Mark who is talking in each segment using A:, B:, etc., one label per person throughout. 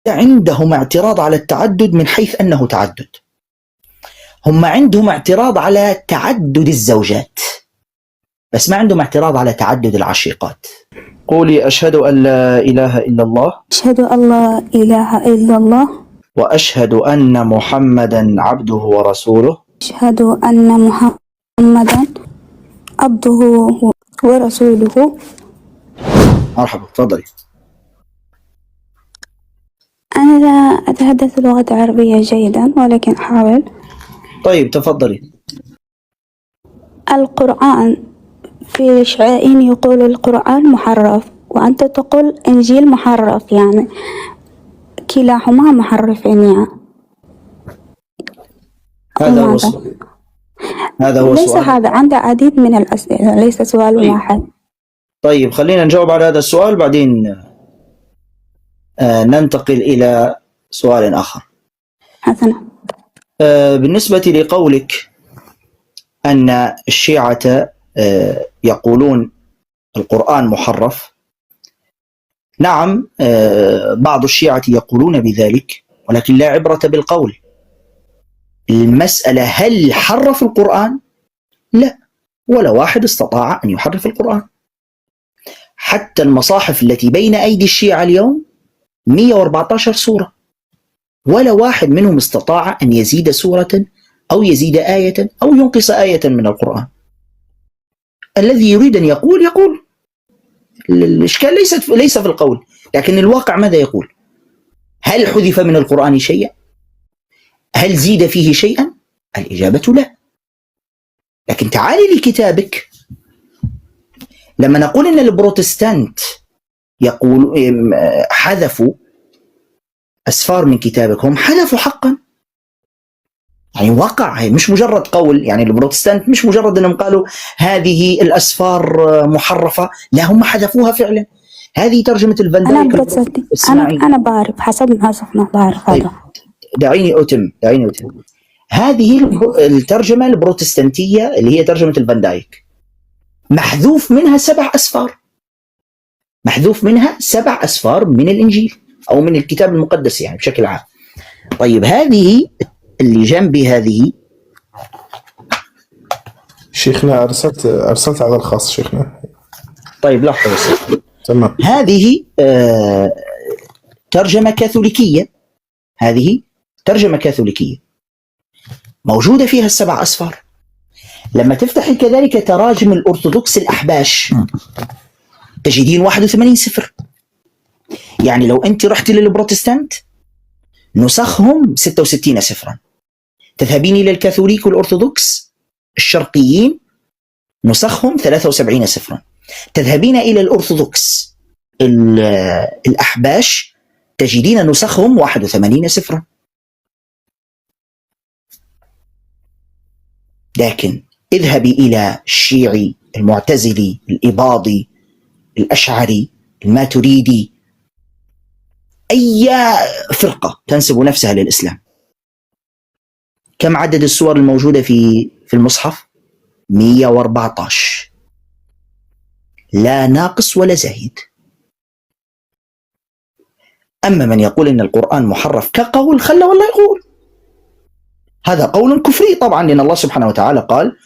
A: عندهم اعتراض على التعدد من حيث أنه تعدد. هم عندهم اعتراض على تعدد الزوجات، بس ما عندهم اعتراض على تعدد العشيقات. قولي: أشهد أن لا إله إلا الله.
B: أشهد أن لا إله إلا الله.
A: وأشهد أن محمدا عبده ورسوله.
B: أشهد أن محمدا عبده ورسوله.
A: مرحبا، تفضلي.
B: أنا لا أتحدث اللغة العربية جيدا ولكن أحاول.
A: طيب تفضلي.
B: القرآن في شيعين يقول القرآن محرف، وأنت تقول إنجيل محرف، يعني كلاهما محرفين يعني.
A: هذا هو السؤال. هذا هو
B: ليس
A: السؤال.
B: هذا، عندي عديد من الأسئلة، ليس سؤال واحد.
A: طيب خلينا نجاوب على هذا السؤال، بعدين ننتقل إلى سؤال آخر.
B: حسنا.
A: بالنسبة لقولك أن الشيعة يقولون القرآن محرف، نعم، بعض الشيعة يقولون بذلك، ولكن لا عبرة بالقول. المسألة هل حرف القرآن؟ لا، ولا واحد استطاع أن يحرف القرآن. حتى المصاحف التي بين أيدي الشيعة اليوم 114 سورة، ولا واحد منهم استطاع أن يزيد سورة أو يزيد آية أو ينقص آية من القرآن. الذي يريد أن يقول الإشكال ليس في القول، لكن الواقع ماذا يقول؟ هل حذف من القرآن شيئا؟ هل زيد فيه شيئا؟ الإجابة لا. لكن تعالي لكتابك، لما نقول إن البروتستانت يقول حذفوا أسفار من كتابك، هم حذفوا حقا، يعني وقع، مش مجرد قول. يعني البروتستانت مش مجرد أنهم قالوا هذه الأسفار محرفة، لا، هم حذفوها فعلا. هذه ترجمة الفان
B: أنا
A: دايك.
B: بروتستانتي، أنا بعرف حسب ما صفنا، بعرف هذا.
A: طيب دعيني أتم. هذه الترجمة البروتستانتية اللي هي ترجمة الفان دايك، محذوف منها 7 أسفار، محذوف منها 7 أسفار من الإنجيل أو من الكتاب المقدس يعني بشكل عام. طيب هذه اللي جنبي هذه،
C: شيخنا أرسلت على الخاص شيخنا.
A: طيب لحظة بس.
C: تمام.
A: هذه ترجمة كاثوليكية، هذه ترجمة كاثوليكية موجودة فيها 7 أسفار. لما تفتحي كذلك تراجم الأرثوذكس الأحباش تجدين 81 سفر. يعني لو أنت رحت للبروتستانت نسخهم 66 سفرا، تذهبين إلى الكاثوليك والأرثوذكس الشرقيين نسخهم 73 سفرا، تذهبين إلى الأرثوذكس الأحباش تجدين نسخهم 81 سفرا. لكن اذهبي إلى الشيعي، المعتزلي، الإباضي، الأشعري، الماتريدي، أي فرقة تنسب نفسها للإسلام، كم عدد السور الموجودة في المصحف؟ 114، لا ناقص ولا زايد. أما من يقول إن القرآن محرف كقول، خلى والله يقول، هذا قول كفري طبعا، لأن الله سبحانه وتعالى قال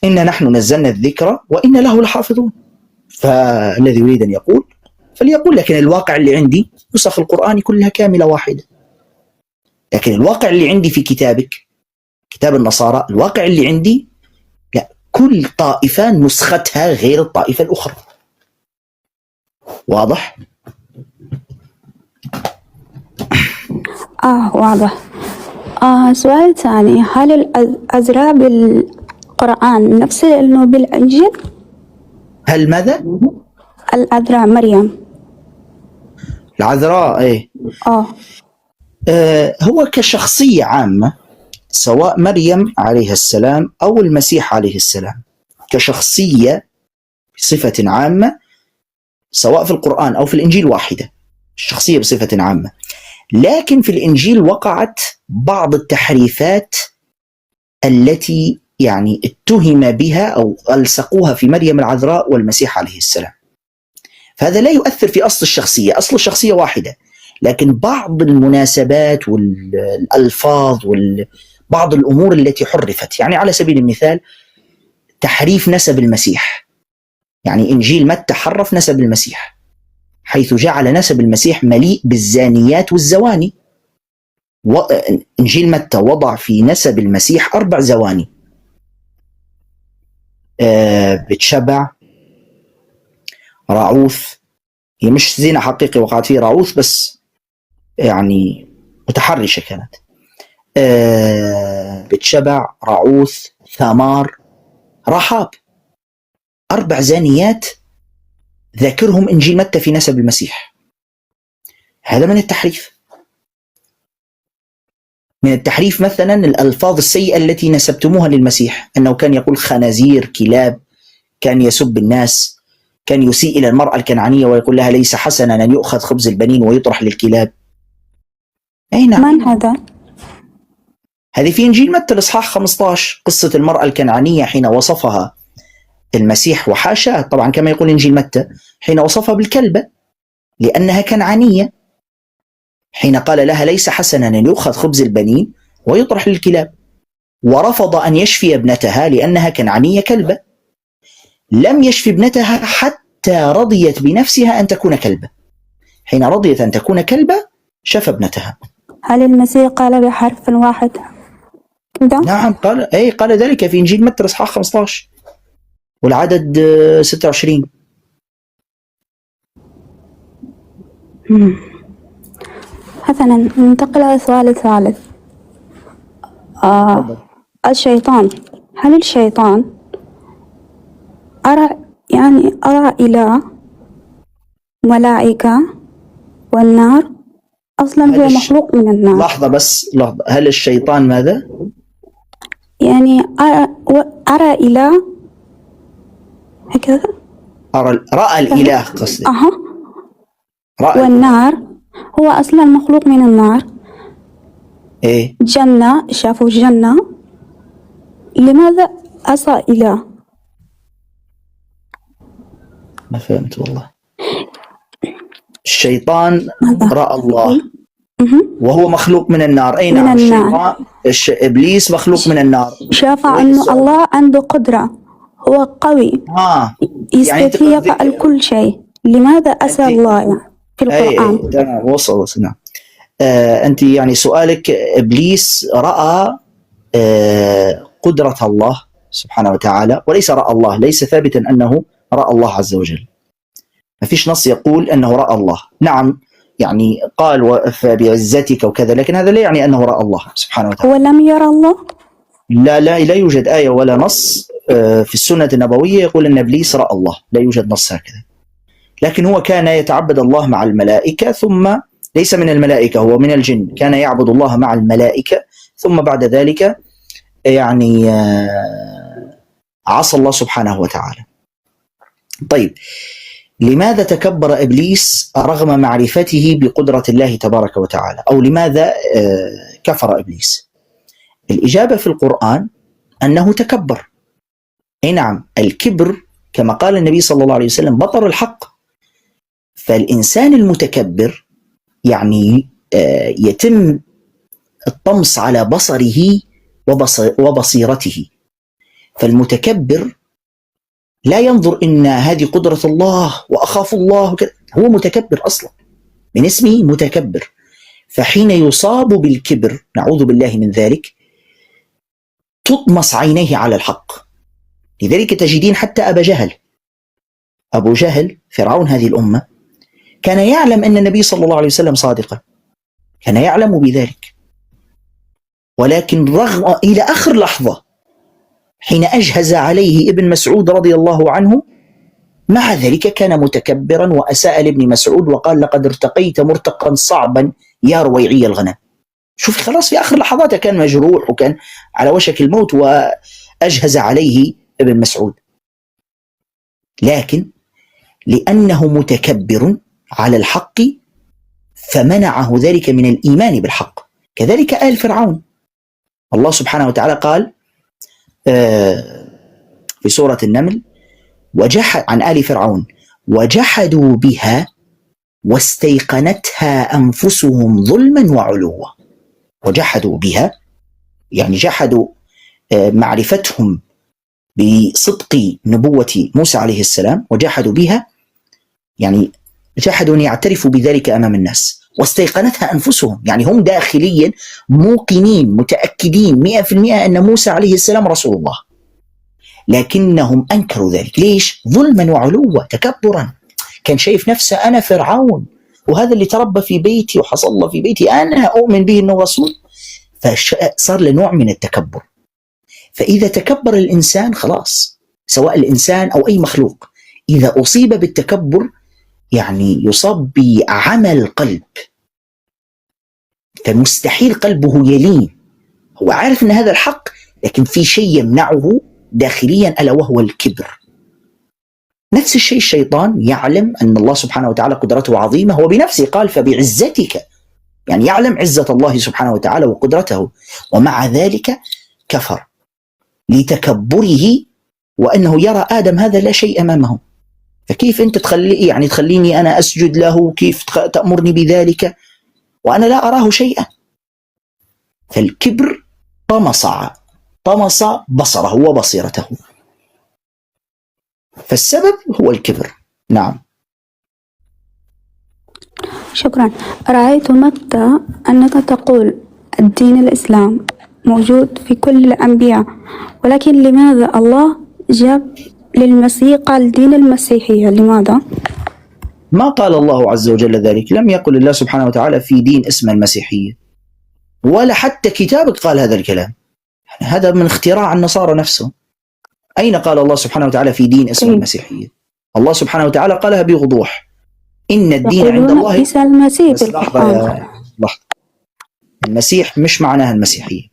A: إن نحن نزلنا الذكر وإن له لحافظون. فالذي يريد أن يقول فليقول، لكن الواقع اللي عندي نسخ القرآن كلها كاملة واحدة. لكن الواقع اللي عندي في كتابك، كتاب النصارى، الواقع اللي عندي لا، كل طائفة نسختها غير الطائفة الأخرى. واضح؟
B: واضح. سؤال ثاني، هل الأزرع بالقرآن نفس إنه بالإنجيل؟
A: هل ماذا؟
B: الأزرع مريم.
A: العذراء إيه؟ هو كشخصية عامة، سواء مريم عليه السلام أو المسيح عليه السلام، كشخصية بصفة عامة سواء في القرآن أو في الإنجيل واحدة، الشخصية بصفة عامة. لكن في الإنجيل وقعت بعض التحريفات التي يعني اتهم بها أو ألصقوها في مريم العذراء والمسيح عليه السلام. فهذا لا يؤثر في أصل الشخصية، أصل الشخصية واحدة، لكن بعض المناسبات والألفاظ بعض الأمور التي حرفت، يعني على سبيل المثال تحريف نسب المسيح، يعني إنجيل متى حرف نسب المسيح حيث جعل نسب المسيح مليء بالزانيات والزواني. إنجيل متى وضع في نسب المسيح 4 زواني، بتشبع، راعوث، هي مش زينة حقيقي وقعت فيه راعوث بس يعني متحرشة كانت، بتشبع، راعوث، ثامار، رحاب، 4 زانيات ذاكرهم إنجيل متى في نسب المسيح. هذا من التحريف. من التحريف مثلا الألفاظ السيئة التي نسبتموها للمسيح، أنه كان يقول خنازير، كلاب، كان يسب الناس، كان يسيء إلى المرأة الكنعانية ويقول لها ليس حسنا أن يؤخذ خبز البنين ويطرح للكلاب. أي نعم.
B: من هذا؟
A: هذه في إنجيل متى الإصحاح 15، قصة المرأة الكنعانية حين وصفها المسيح وحاشاه طبعا كما يقول إنجيل متى، حين وصفها بالكلبة لأنها كنعانية، حين قال لها ليس حسنا أن يؤخذ خبز البنين ويطرح للكلاب، ورفض أن يشفي ابنتها لأنها كنعانية كلبة. لم يشفي ابنتها حتى رضيت بنفسها أن تكون كلبة، حين رضيت أن تكون كلبة شفى ابنتها.
B: هل المسيح قال بحرف واحد كذا؟
A: نعم قال ذلك في إنجيل متى الإصحاح 15 والعدد 26.
B: حسنا، ننتقل إلى السؤال الثالث. الشيطان، هل الشيطان أرى إله، ملائكة، والنار؟ أصلا هو مخلوق من النار.
A: لحظة بس، لحظة، هل الشيطان ماذا؟
B: يعني أرى إله هكذا؟
A: رأى الإله قصدي.
B: والنار هو أصلا مخلوق من النار.
A: إيه؟
B: جنة، شافوا الجنة، لماذا عصى إله؟
A: ما فهمت والله. الشيطان رأى الله وهو مخلوق من النار. أي نعم، الشيطان إبليس مخلوق من النار.
B: شاف أنه الله عنده قدرة، هو قوي، يستطيع يعني يفعل كل شيء، لماذا أسى الله يعني في القرآن؟
A: تمام، وصل. نعم. أنت يعني سؤالك إبليس رأى قدرة الله سبحانه وتعالى، وليس رأى الله، ليس ثابتا أنه رأى الله عز وجل، ما فيش نص يقول أنه رأى الله. نعم يعني قال فبعزتك وكذا، لكن هذا لا يعني أنه رأى الله سبحانه وتعالى.
B: ولم يرى الله؟
A: لا يوجد آية ولا نص في السنة النبوية يقول أن إبليس رأى الله، لا يوجد نص هكذا. لكن هو كان يتعبد الله مع الملائكة، ثم ليس من الملائكة، هو من الجن، كان يعبد الله مع الملائكة، ثم بعد ذلك يعني عصى الله سبحانه وتعالى. طيب، لماذا تكبر إبليس رغم معرفته بقدرة الله تبارك وتعالى؟ أو لماذا كفر إبليس؟ الإجابة في القرآن أنه تكبر. أي نعم، الكبر كما قال النبي صلى الله عليه وسلم بطر الحق. فالإنسان المتكبر يعني يتم الطمس على بصره وبصيرته. فالمتكبر لا ينظر إن هذه قدرة الله وأخاف الله وكذا، هو متكبر أصلا، من اسمه متكبر. فحين يصاب بالكبر نعوذ بالله من ذلك تطمس عينيه على الحق. لذلك تجدين حتى أبو جهل فرعون هذه الأمة كان يعلم أن النبي صلى الله عليه وسلم صادقا، كان يعلم بذلك، ولكن رغم إلى آخر لحظة حين أجهز عليه ابن مسعود رضي الله عنه، مع ذلك كان متكبرا وأساء لابن مسعود وقال لقد ارتقيت مرتقا صعبا يا رويعي الغنم. شوف، خلاص في آخر لحظاته كان مجروح وكان على وشك الموت وأجهز عليه ابن مسعود، لكن لأنه متكبر على الحق فمنعه ذلك من الإيمان بالحق. كذلك آل فرعون، الله سبحانه وتعالى قال في سورة النمل عن آل فرعون وجحدوا بها واستيقنتها أنفسهم ظلما وعلوا وجحدوا بها، يعني جحدوا معرفتهم بصدق نبوة موسى عليه السلام، وجحدوا بها يعني جحدوا أن يعترفوا بذلك أمام الناس. واستيقنتها أنفسهم، يعني هم داخليا موقنين متأكدين 100% أن موسى عليه السلام رسول الله، لكنهم أنكروا ذلك. ليش؟ ظلما وعلوا، تكبرا. كان شايف نفسه أنا فرعون، وهذا اللي تربى في بيتي وحصل الله في بيتي، أنا أؤمن به أنه رسول. فصار له نوع من التكبر. فإذا تكبر الإنسان خلاص، سواء الإنسان أو أي مخلوق، إذا أصيب بالتكبر يعني يصاب بعمى القلب، فمستحيل قلبه يلين. هو عارف أن هذا الحق، لكن في شيء يمنعه داخليا، ألا وهو الكبر. نفس الشيء الشيطان يعلم أن الله سبحانه وتعالى قدرته عظيمة، هو بنفسه قال فبعزتك، يعني يعلم عزة الله سبحانه وتعالى وقدرته، ومع ذلك كفر لتكبره، وأنه يرى آدم هذا لا شيء أمامه. فكيف أنت تخليني أنا أسجد له؟ كيف تأمرني بذلك وأنا لا أراه شيئا؟ فالكبر طمس بصره وبصيرته، فالسبب هو الكبر. نعم.
B: شكرا. رأيت مقطع أنك تقول الدين الإسلام موجود في كل الأنبياء، ولكن لماذا الله جاب للمسيح قال دين المسيحية؟ لماذا؟
A: ما قال الله عز وجل ذلك، لم يقل الله سبحانه وتعالى في دين اسمه المسيحية، ولا حتى كتابك قال هذا الكلام. هذا من اختراع النصارى نفسه. أين قال الله سبحانه وتعالى في دين اسمه المسيحية؟ الله سبحانه وتعالى قالها بوضوح، إن الدين عند الله
B: عيسى المسيح.
A: بس لحظة. المسيح مش معناها المسيحية.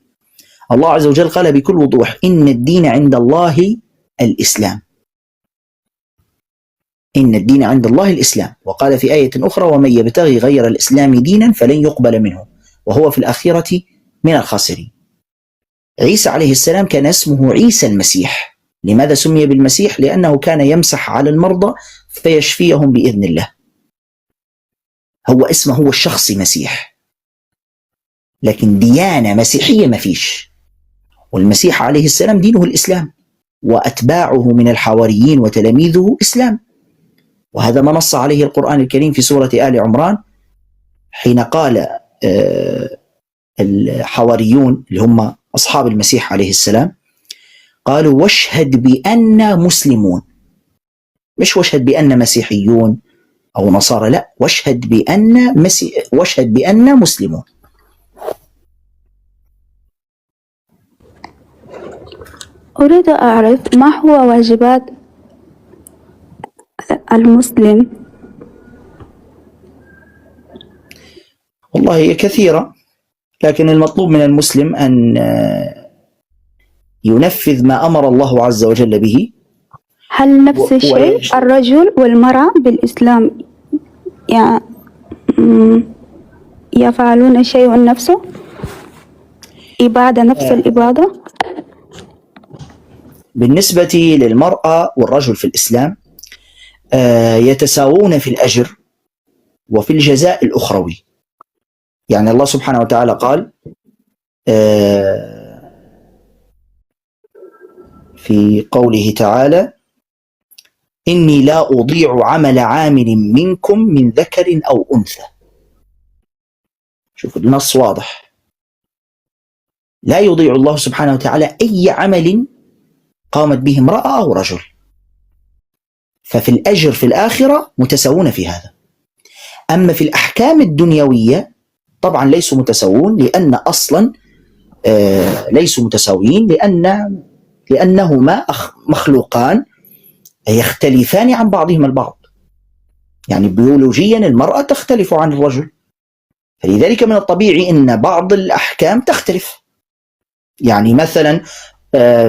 A: الله عز وجل قال بكل وضوح إن الدين عند الله الإسلام، إن الدين عند الله الإسلام. وقال في آية أخرى ومن يبتغي غير الإسلام دينا فلن يقبل منه وهو في الآخرة من الخاسرين. عيسى عليه السلام كان اسمه عيسى المسيح. لماذا سمي بالمسيح؟ لأنه كان يمسح على المرضى فيشفيهم بإذن الله. هو اسمه هو الشخصي مسيح، لكن ديانة مسيحية ما فيش. والمسيح عليه السلام دينه الإسلام، وأتباعه من الحواريين وتلاميذه إسلام. وهذا ما نص عليه القرآن الكريم في سورة آل عمران، حين قال الحواريون اللي هم أصحاب المسيح عليه السلام قالوا واشهد بأننا مسلمون، مش واشهد بأننا مسيحيون أو نصارى، لا، واشهد بأننا مسلمون.
B: أريد أعرف ما هو واجبات المسلم؟
A: والله هي كثيرة، لكن المطلوب من المسلم أن ينفذ ما أمر الله عز وجل به.
B: هل نفس الشيء الرجل والمرأة بالإسلام يفعلون شيء نفسه؟ إبادة نفس الإبادة؟
A: بالنسبة للمرأة والرجل في الإسلام يتساوون في الأجر وفي الجزاء الأخروي. يعني الله سبحانه وتعالى قال في قوله تعالى إني لا أضيع عمل عامل منكم من ذكر أو أنثى. شوف النص واضح، لا يضيع الله سبحانه وتعالى أي عمل قامت به امرأة أو رجل. ففي الأجر في الآخرة متساوون في هذا. أما في الأحكام الدنيوية طبعا ليسوا متساوون، لأن أصلا ليسوا متساويين لأنهما مخلوقان يختلفان عن بعضهما البعض. يعني بيولوجيا المرأة تختلف عن الرجل، فلذلك من الطبيعي أن بعض الأحكام تختلف. يعني مثلا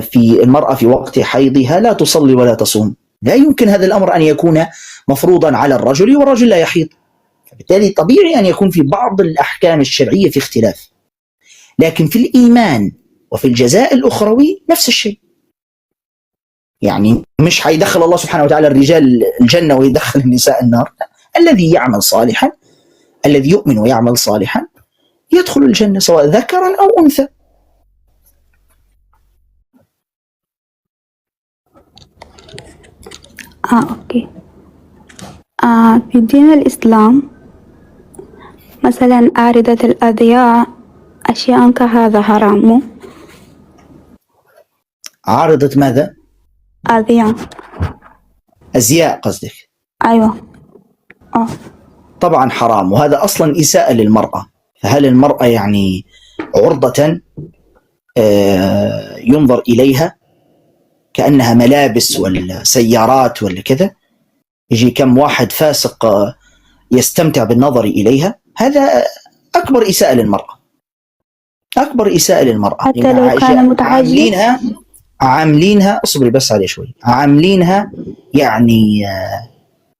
A: في المرأة في وقت حيضها لا تصلي ولا تصوم، لا يمكن هذا الأمر أن يكون مفروضا على الرجل والرجل لا يحيض، فبالتالي طبيعي أن يكون في بعض الأحكام الشرعية في اختلاف. لكن في الإيمان وفي الجزاء الأخروي نفس الشيء. يعني مش هيدخل الله سبحانه وتعالى الرجال الجنة ويدخل النساء النار، الذي يعمل صالحا، الذي يؤمن ويعمل صالحا يدخل الجنة سواء ذكرا أو أنثى.
B: أوكي. في دين الإسلام مثلا عارضة الأذياء أشياء كهذا حرام مو؟
A: عارضة ماذا؟
B: أذياء.
A: أزياء قصدك؟
B: أيوة.
A: طبعا حرام، وهذا أصلا إساءة للمرأة. فهل المرأة يعني عرضة ينظر إليها كأنها ملابس ولا سيارات ولا كذا؟ يجي كم واحد فاسق يستمتع بالنظر إليها، هذا أكبر إساءة للمرأة، أكبر إساءة للمرأة.
B: حتى لو كان متحجب.
A: عاملينها اصبري بس عليه شوي، عاملينها يعني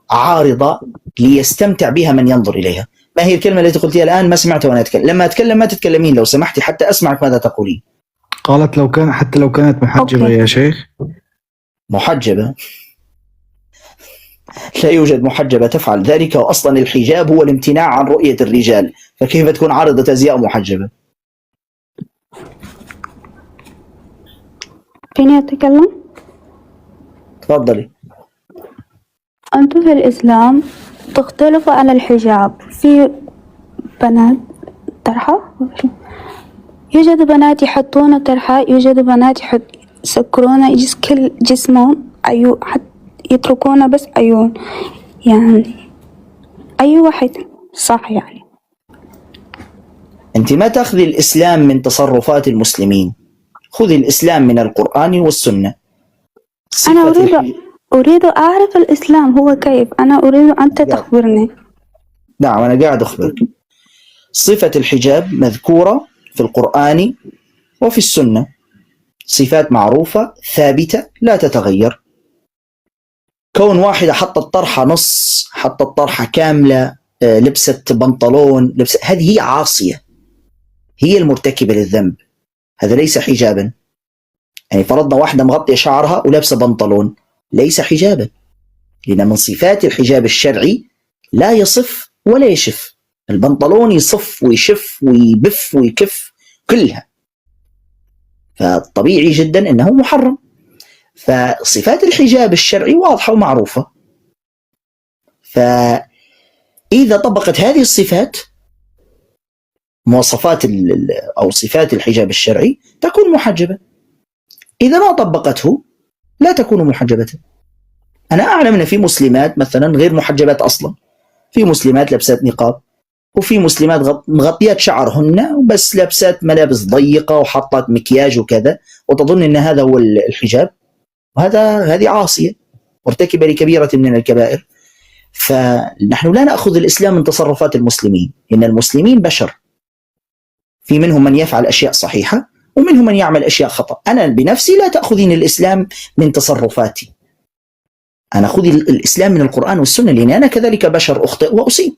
A: عارضة ليستمتع بها من ينظر إليها. ما هي الكلمة التي قلتيها الآن؟ ما سمعتها وأنا أتكلم. لما أتكلم ما تتكلمين لو سمحتي حتى أسمعك ماذا تقولين.
D: قالت حتى لو كانت محجبة.
B: أوكي.
D: يا شيخ
A: محجبة؟ لا يوجد محجبة تفعل ذلك، وأصلا الحجاب هو الامتناع عن رؤية الرجال، فكيف تكون عارضة أزياء محجبة؟
B: فيني أتكلم؟
A: تفضلي.
B: أنتم في الإسلام تختلفوا على الحجاب. في بنات طرحة، يوجد بنات يحطون طرحة، يوجد بنات يسكرون كل جسمهم، يتركون بس عيون. يعني أي واحد صح يعني.
A: أنت ما تأخذي الإسلام من تصرفات المسلمين، خذي الإسلام من القرآن والسنة.
B: أنا أريد أعرف الإسلام هو كيف. أنا أريد أنت تخبرني.
A: نعم أنا قاعد أخبرك. صفة الحجاب مذكورة في القرآن وفي السنة، صفات معروفة ثابتة لا تتغير. كون واحدة حطت طرحة نص، حطت طرحة كاملة، لبست بنطلون، هذه هي عاصية، هي المرتكبة للذنب، هذا ليس حجابا. يعني فرضنا واحدة مغطية شعرها ولابسة بنطلون، ليس حجابا، لأن من صفات الحجاب الشرعي لا يصف ولا يشف. البنطلون يصف ويشف ويبف ويكف كلها، فطبيعي جدا أنه محرم. فصفات الحجاب الشرعي واضحة ومعروفة، فإذا طبقت هذه الصفات مواصفات أو صفات الحجاب الشرعي تكون محجبة. إذا ما طبقته لا تكون محجبة. أنا أعلم أن في مسلمات مثلا غير محجبات أصلا، في مسلمات لبسات نقاب، وفي مسلمات مغطيات شعرهن وبس لبسات ملابس ضيقة وحطت مكياج وكذا وتظن أن هذا هو الحجاب، هذه عاصية مرتكبة لكبيرة من الكبائر. فنحن لا نأخذ الإسلام من تصرفات المسلمين، إن المسلمين بشر، في منهم من يفعل أشياء صحيحة ومنهم من يعمل أشياء خطأ. أنا بنفسي لا تأخذين الإسلام من تصرفاتي، أنا أخذ الإسلام من القرآن والسنة، لأن أنا كذلك بشر أخطئ وأصيب،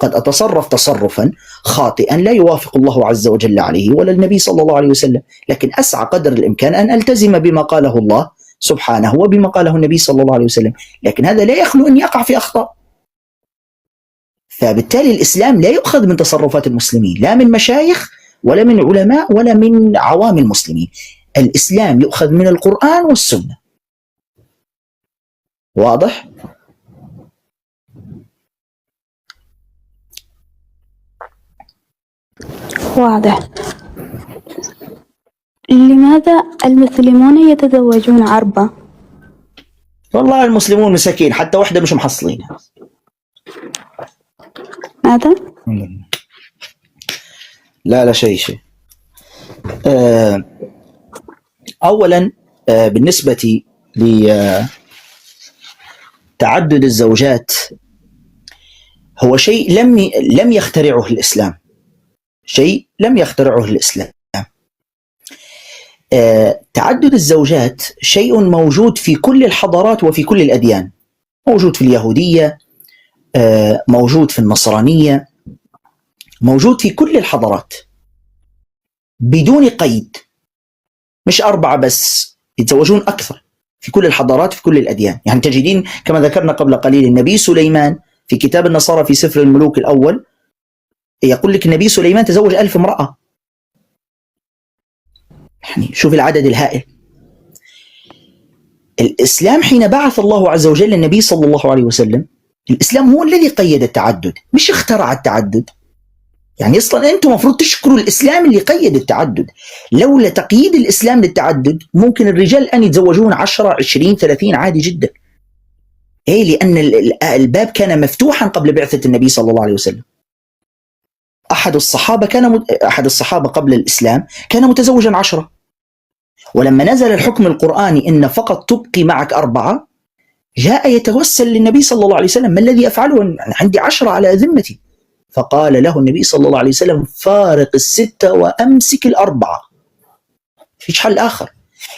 A: قد أتصرف تصرفا خاطئا لا يوافق الله عز وجل عليه ولا النبي صلى الله عليه وسلم، لكن أسعى قدر الإمكان أن ألتزم بما قاله الله سبحانه وبما قاله النبي صلى الله عليه وسلم، لكن هذا لا يخلو أن يقع في أخطاء. فبالتالي الإسلام لا يؤخذ من تصرفات المسلمين، لا من مشايخ ولا من علماء ولا من عوام المسلمين. الإسلام يؤخذ من القرآن والسنة. واضح؟
B: واضح. لماذا المسلمون يتزوجون عربة؟
A: والله المسلمون مساكين، حتى واحدة مش محصلين.
B: ماذا؟
A: لا شيء. أولا بالنسبة لتعدد الزوجات، هو شيء لم يخترعه الإسلام، شيء لم يخترعه الإسلام. تعدد الزوجات شيء موجود في كل الحضارات وفي كل الأديان، موجود في اليهودية، موجود في النصرانية، موجود في كل الحضارات بدون قيد، مش 4 بس، يتزوجون أكثر في كل الحضارات في كل الأديان. يعني تجدين كما ذكرنا قبل قليل النبي سليمان في كتاب النصارى في سفر الملوك الأول يقول لك النبي سليمان تزوج 1000 امرأة. يعني شوف العدد الهائل. الإسلام حين بعث الله عز وجل النبي صلى الله عليه وسلم، الإسلام هو الذي قيد التعدد، مش اخترع التعدد. يعني أصلا أنتم مفروض تشكروا الإسلام اللي قيد التعدد. لولا تقييد الإسلام للتعدد ممكن الرجال أن يتزوجون 10 20 30 عادي جدا. إيه؟ لأن الباب كان مفتوحا قبل بعثة النبي صلى الله عليه وسلم. أحد الصحابة قبل الإسلام كان متزوجا 10، ولما نزل الحكم القرآني إن فقط تبقي معك 4 جاء يتوسل للنبي صلى الله عليه وسلم: ما الذي أفعله؟ عندي 10 على ذمتي. فقال له النبي صلى الله عليه وسلم: فارق 6 وأمسك 4. فيش حل آخر.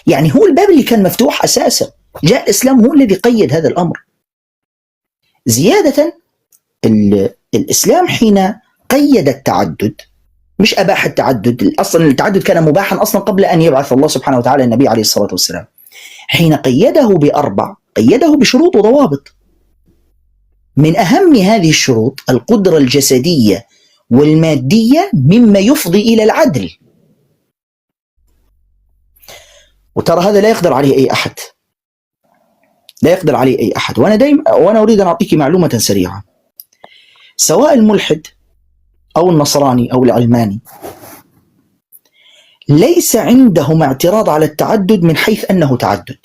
A: يعني هو الباب اللي كان مفتوح أساسا، جاء الإسلام هو الذي قيد هذا الأمر. زيادة، الإسلام حين قيد التعدد مش أباح التعدد، أصلا التعدد كان مباحا أصلا قبل أن يبعث الله سبحانه وتعالى النبي عليه الصلاة والسلام. حين قيده ب4 قيده بشروط وضوابط. من أهم هذه الشروط القدرة الجسدية والمادية مما يفضي إلى العدل. وترى هذا لا يقدر عليه أي أحد، لا يقدر عليه أي أحد. وأنا أريد أن أعطيك معلومة سريعة. سواء الملحد أو النصراني أو العلماني ليس عندهم اعتراض على التعدد من حيث أنه تعدد،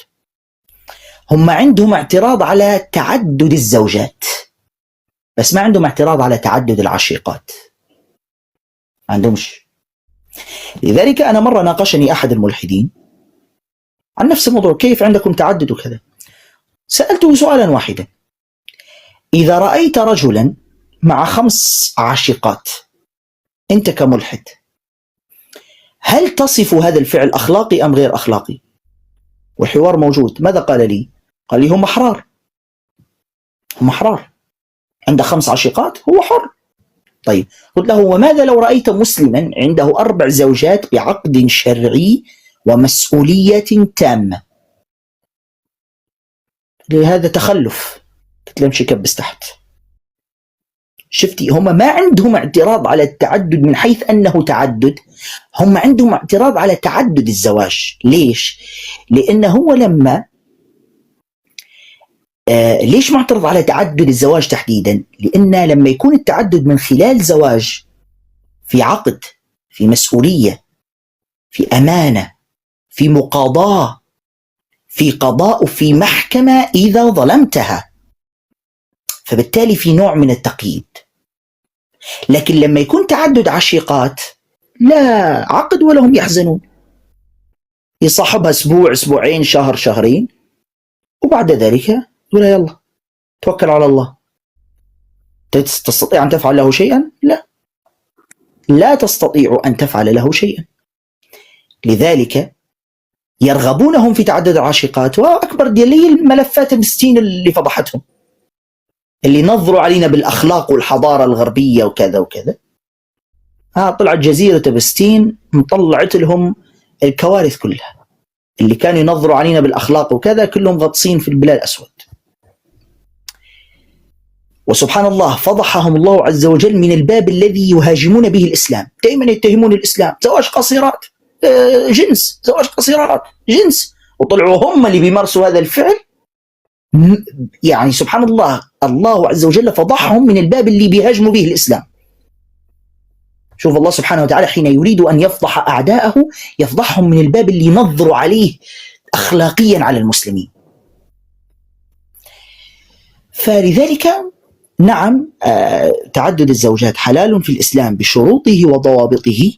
A: هم عندهم اعتراض على تعدد الزوجات، بس ما عندهم اعتراض على تعدد العشيقات، ما عندهمش. لذلك أنا مرة ناقشني أحد الملحدين عن نفس الموضوع: كيف عندكم تعدد وكذا؟ سألته سؤالا واحدا: إذا رأيت رجلا مع 5 عاشقات أنت كملحد، هل تصف هذا الفعل أخلاقي أم غير أخلاقي؟ والحوار موجود. ماذا قال لي؟ قال لي: هم أحرار، هم أحرار، عنده 5 عاشقات هو حر. طيب، قلت له: وماذا لو رأيت مسلما عنده 4 زوجات بعقد شرعي ومسؤولية تامة؟ هذا تخلف. قلت له: امشي كبس تحت. شفتي، هم ما عندهم اعتراض على التعدد من حيث أنه تعدد، هم عندهم اعتراض على تعدد الزواج. ليش؟ لأن هو لما ليش معترض على تعدد الزواج تحديدا؟ لأن لما يكون التعدد من خلال زواج في عقد، في مسؤولية، في أمانة، في مقاضاة، في قضاء، في محكمة إذا ظلمتها، فبالتالي في نوع من التقييد. لكن لما يكون تعدد عشيقات لا عقد ولا هم يحزنون، يصاحبها أسبوع، أسبوعين، شهر، شهرين، وبعد ذلك يقول: يلا توكل على الله. تستطيع أن تفعل له شيئا؟ لا، لا تستطيع أن تفعل له شيئا. لذلك يرغبونهم في تعدد العاشقات. وأكبر دليل الملفات المسكين اللي فضحتهم، اللي نظروا علينا بالأخلاق والحضارة الغربية وكذا وكذا. طلعت جزيرة بستين مطلعت لهم الكوارث كلها. اللي كانوا ينظروا علينا بالأخلاق وكذا كلهم غطسين في البلاد الأسود. وسبحان الله فضحهم الله عز وجل من الباب الذي يهاجمون به الإسلام. دائما يتهمون الإسلام: زواج قصيرات جنس، زواج قصيرات جنس، وطلعوا هم اللي بيمارسوا هذا الفعل. يعني سبحان الله، الله عز وجل فضحهم من الباب اللي بيهاجموا به الإسلام. شوف الله سبحانه وتعالى حين يريد أن يفضح أعداءه يفضحهم من الباب اللي ينظروا عليه أخلاقيا على المسلمين. فلذلك نعم، تعدد الزوجات حلال في الإسلام بشروطه وضوابطه،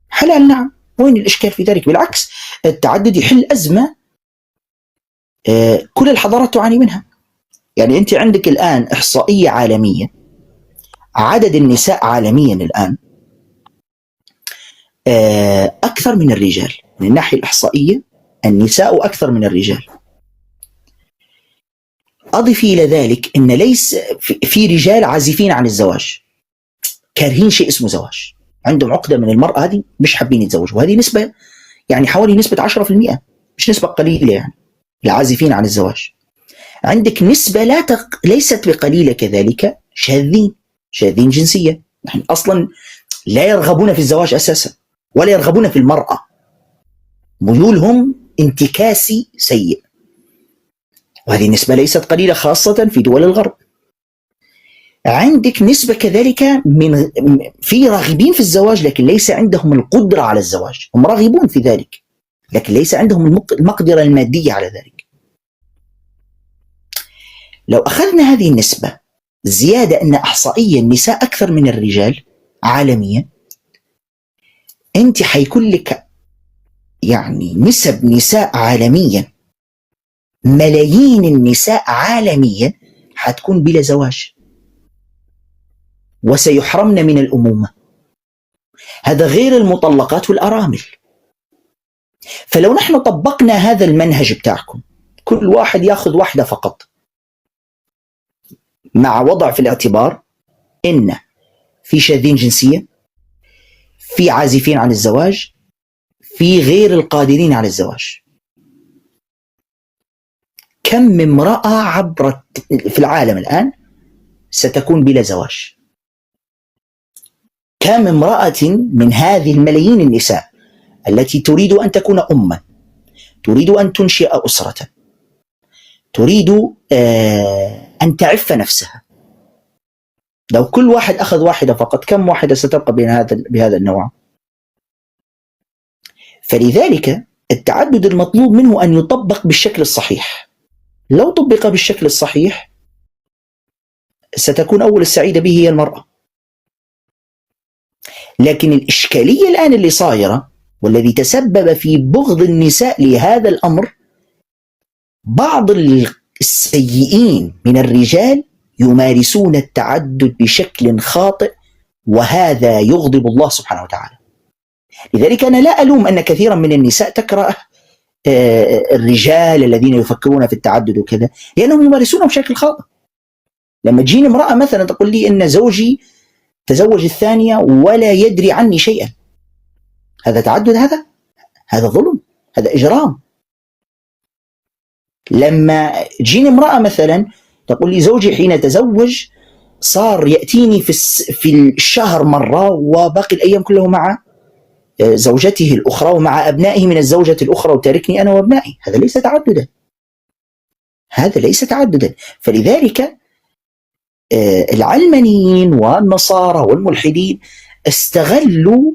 A: حلال نعم. وين الإشكال في ذلك؟ بالعكس، التعدد يحل أزمة كل الحضارات تعاني منها. يعني أنت عندك الآن إحصائية عالمية، عدد النساء عالميا الآن أكثر من الرجال. من الناحية الإحصائية النساء أكثر من الرجال. أضفي إلى ذلك أن ليس في رجال عازفين عن الزواج، كارهين شيء اسمه زواج، عندهم عقدة من المرأة هذه، مش حابين يتزوجوا. وهذه نسبة يعني حوالي نسبة 10%، مش نسبة قليلة يعني، العازفين عن الزواج. عندك نسبة ليست بقليلة كذلك شاذين جنسيا، نحن أصلا لا يرغبون في الزواج أساسا ولا يرغبون في المرأة، ميولهم انتكاسي سيء، وهذه النسبة ليست قليلة خاصة في دول الغرب. عندك نسبة كذلك في راغبين في الزواج لكن ليس عندهم القدرة على الزواج، هم راغبون في ذلك لكن ليس عندهم المقدرة المادية على ذلك. لو أخذنا هذه النسبة زيادة أن إحصائيا النساء أكثر من الرجال عالميا، أنت حيكون لك يعني نسب نساء عالميا، ملايين النساء عالميا حتكون بلا زواج وسيحرمن من الأمومة، هذا غير المطلقات والأرامل. فلو نحن طبقنا هذا المنهج بتاعكم، كل واحد يأخذ واحدة فقط، مع وضع في الاعتبار إن في شاذين جنسيا، في عازفين عن الزواج، في غير القادرين على الزواج، كم امرأة عبرت في العالم الآن ستكون بلا زواج؟ كم امرأة من هذه الملايين النساء التي تريد أن تكون أما، تريد أن تنشئ أسرة، تريد أن تعف نفسها، لو كل واحد أخذ واحدة فقط كم واحدة ستبقى بهذا النوع؟ فلذلك التعدد المطلوب منه أن يطبق بالشكل الصحيح. لو طبق بالشكل الصحيح ستكون أول السعيدة به هي المرأة. لكن الإشكالية الآن اللي صايرة والذي تسبب في بغض النساء لهذا الأمر، بعض السيئين من الرجال يمارسون التعدد بشكل خاطئ، وهذا يغضب الله سبحانه وتعالى. لذلك أنا لا ألوم أن كثيرا من النساء تكره الرجال الذين يفكرون في التعدد وكذا، لأنهم يمارسونه بشكل خاطئ. لما تجيني امرأة مثلا تقول لي إن زوجي تزوج الثانية ولا يدري عني شيئا، هذا تعدد؟ هذا ظلم، هذا إجرام. لما تجيني امرأة مثلا تقول لي زوجي حين تزوج صار يأتيني في الشهر مرة وباقي الأيام كله مع زوجته الأخرى ومع أبنائه من الزوجة الأخرى وتاركني أنا وأبنائي، هذا ليس تعددا، هذا ليس تعددا. فلذلك العلمانيين والنصارى والملحدين استغلوا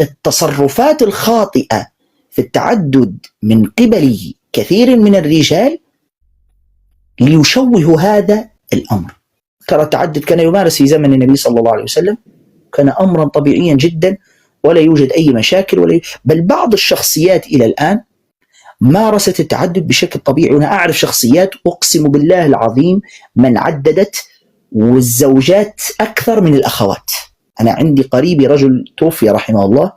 A: التصرفات الخاطئة في التعدد من قبل كثير من الرجال ليشوهوا هذا الأمر. ترى التعدد كان يمارس في زمن النبي صلى الله عليه وسلم، كان أمرا طبيعيا جدا ولا يوجد أي مشاكل بل بعض الشخصيات إلى الآن مارست التعدد بشكل طبيعي. وأنا أعرف شخصيات أقسم بالله العظيم من عددت والزوجات أكثر من الأخوات. أنا عندي قريبي رجل توفي رحمه الله،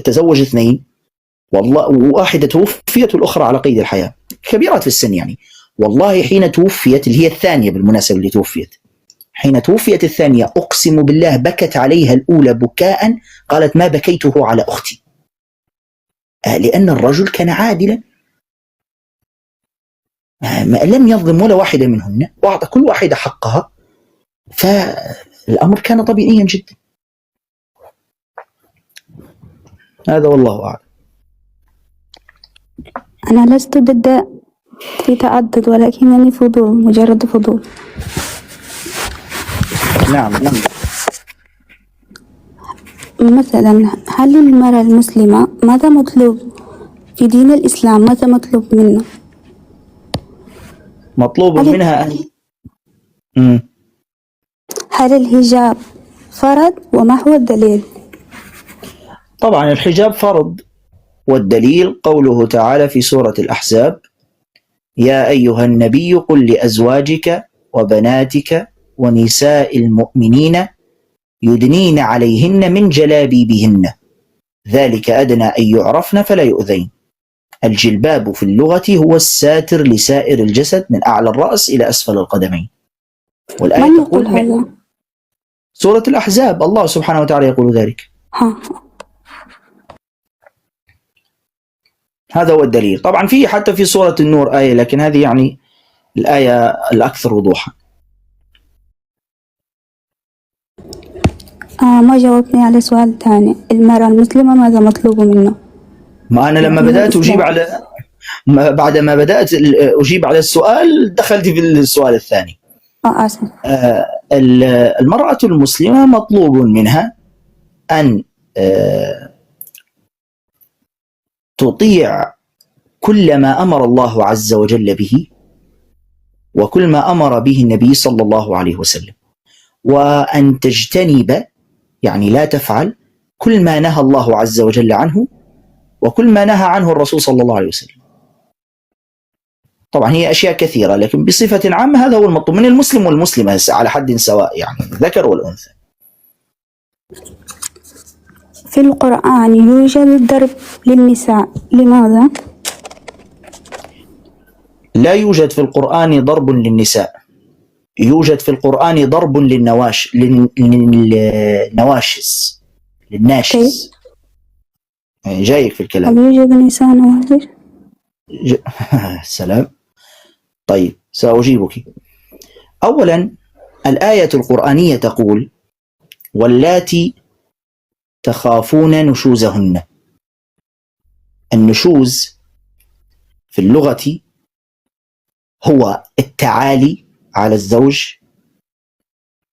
A: تزوج 2 والله، وواحدة توفيت والأخرى على قيد الحياة، كبيرات في السن يعني. والله حين توفيت، اللي هي الثانية بالمناسبة اللي توفيت، حين توفيت الثانية أقسم بالله بكت عليها الأولى بكاء، قالت ما بكيته على أختي، لأن الرجل كان عادلا، لم يظلم ولا واحدة منهن وأعطى كل واحدة حقها، فالأمر كان طبيعيا جدا. هذا والله أعلم.
B: أنا لست ضد في تعدد، ولكنني فضول، مجرد فضول.
A: نعم.
B: مثلا هل المرأة المسلمة ماذا مطلوب في دين الإسلام؟ ماذا مطلوب منه؟
A: مطلوب منها
B: هل الحجاب فرض وما هو الدليل؟
A: طبعا الحجاب فرض، والدليل قوله تعالى في سورة الأحزاب: يا أيها النبي قل لأزواجك وبناتك ونساء المؤمنين يدنين عليهن من جلابيبهن ذلك أدنى أن يعرفن فلا يؤذين. الجلباب في اللغة هو الساتر لسائر الجسد من أعلى الرأس إلى أسفل القدمين. والآية
B: من
A: تقول
B: يقول هذا؟
A: سورة الأحزاب، الله سبحانه وتعالى يقول ذلك. هذا هو الدليل. طبعا في حتى في سورة النور آية، لكن هذه يعني الآية الأكثر وضوحا.
B: ما جاوبني على سؤال ثاني، المرأة المسلمة ماذا مطلوب منه؟
A: ما أنا لما بدأت أجيب على بعد ما بدأت أجيب على السؤال دخلت في السؤال الثاني.
B: آسف.
A: المرأة المسلمة مطلوب منها أن تطيع كل ما أمر الله عز وجل به، وكل ما أمر به النبي صلى الله عليه وسلم، وأن تجتنب، يعني لا تفعل كل ما نهى الله عز وجل عنه، وكل ما نهى عنه الرسول صلى الله عليه وسلم. طبعا هي أشياء كثيرة، لكن بصفة عامة هذا هو المطلوب من المسلم والمسلمة على حد سواء، يعني الذكر والأنثى.
B: في القرآن يوجد ضرب للنساء، لماذا؟
A: لا يوجد في القرآن ضرب للنساء، يوجد في القرآن ضرب للنواشز، للناشز. يعني جايك في الكلام.
B: هل يوجد نساء نواشز؟
A: سلام. طيب سأجيبك. أولا الآية القرآنية تقول: واللاتي تخافون نشوزهن. النشوز في اللغة هو التعالي على الزوج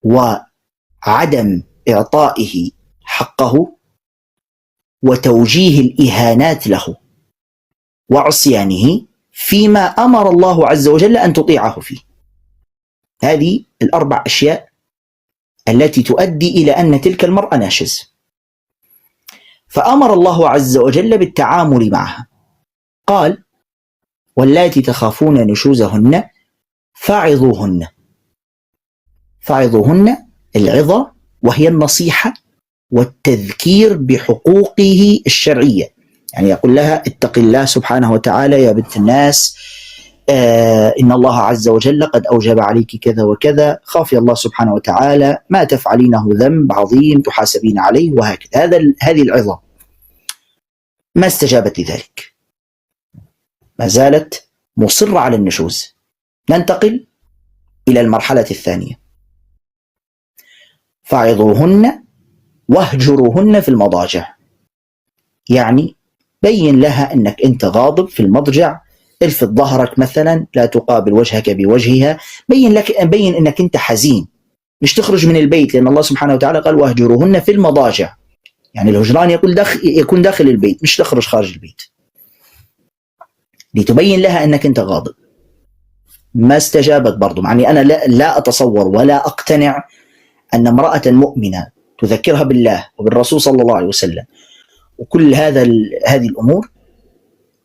A: وعدم إعطائه حقه وتوجيه الإهانات له وعصيانه فيما أمر الله عز وجل أن تطيعه فيه. هذه الأربع أشياء التي تؤدي إلى أن تلك المرأة ناشز. فأمر الله عز وجل بالتعامل معها، قال: واللاتي تخافون نشوزهن فعظوهن. فعظوهن العظة، وهي النصيحة والتذكير بحقوقه الشرعية، يعني يقول لها: اتق الله سبحانه وتعالى يا بنت الناس، إن الله عز وجل قد أوجب عليك كذا وكذا، خافي الله سبحانه وتعالى، ما تفعلينه ذنب عظيم تحاسبين عليه، وهكذا. هذه العظة. ما استجابت لذلك، ما زالت مصرة على النشوز. ننتقل إلى المرحلة الثانية: فعظوهن واهجروهن في المضاجع. يعني بين لها أنك أنت غاضب في المضجع، الفت ظهرك مثلا، لا تقابل وجهك بوجهها، بين أنك أنت حزين، مش تخرج من البيت، لأن الله سبحانه وتعالى قال: واهجروهن في المضاجع، يعني الهجران يكون داخل البيت، مش تخرج خارج البيت، لتبين لها أنك أنت غاضب. ما استجابت برضو، يعني أنا لا أتصور ولا أقتنع أن امرأة مؤمنة تذكرها بالله وبالرسول صلى الله عليه وسلم وكل هذه الأمور،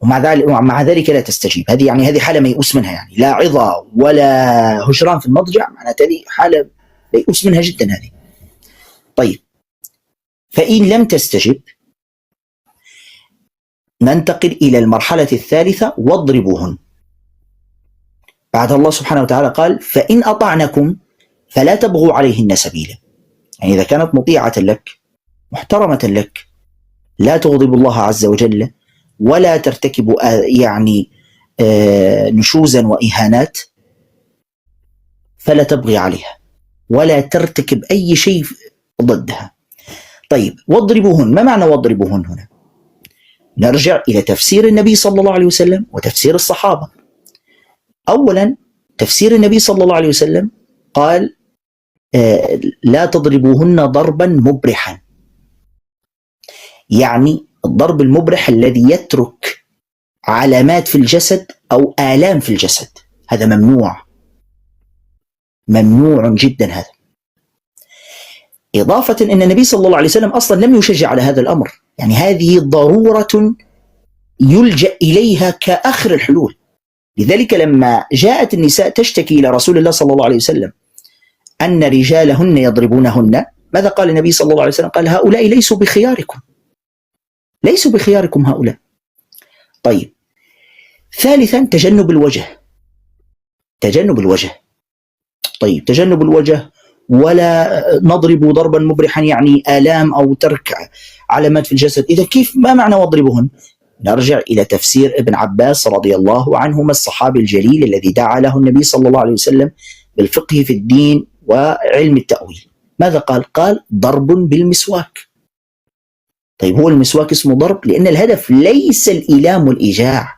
A: ومع ذلك لا تستجيب. هذه حالة ميؤوس منها، يعني لا عظة ولا هجران في المضجع، معناتها هذه حالة ميؤوس منها جدا هذه. طيب، فإن لم تستجب ننتقل إلى المرحلة الثالثة: واضربوهن. بعد الله سبحانه وتعالى قال: فإن أطعنكم فلا تبغوا عليهن سبيلا. يعني إذا كانت مطيعة لك محترمة لك، لا تغضب الله عز وجل ولا ترتكب نشوزا وإهانات، فلا تبغي عليها ولا ترتكب أي شيء ضدها. طيب، واضربوهن، ما معنى واضربوهن هنا؟ نرجع إلى تفسير النبي صلى الله عليه وسلم وتفسير الصحابة. أولا تفسير النبي صلى الله عليه وسلم قال: لا تضربوهن ضربا مبرحا. يعني الضرب المبرح الذي يترك علامات في الجسد أو آلام في الجسد، هذا ممنوع جدا. هذا إضافة أن النبي صلى الله عليه وسلم أصلا لم يشجع على هذا الأمر، يعني هذه ضرورة يلجأ إليها كآخر الحلول. لذلك لما جاءت النساء تشتكي إلى رسول الله صلى الله عليه وسلم أن رجالهن يضربونهن، ماذا قال النبي صلى الله عليه وسلم؟ قال: هؤلاء ليسوا بخياركم هؤلاء. طيب، ثالثا تجنب الوجه. طيب، تجنب الوجه، ولا نضرب ضربا مبرحا يعني آلام أو ترك علامات في الجسد. إذا كيف، ما معنى واضربهن؟ نرجع إلى تفسير ابن عباس رضي الله عنهما الصحابي الجليل الذي دعا له النبي صلى الله عليه وسلم بالفقه في الدين وعلم التأويل. ماذا قال؟ قال ضرب بالمسواك. طيب هو المسواك اسمه ضرب لأن الهدف ليس الإيلام والإيجاع،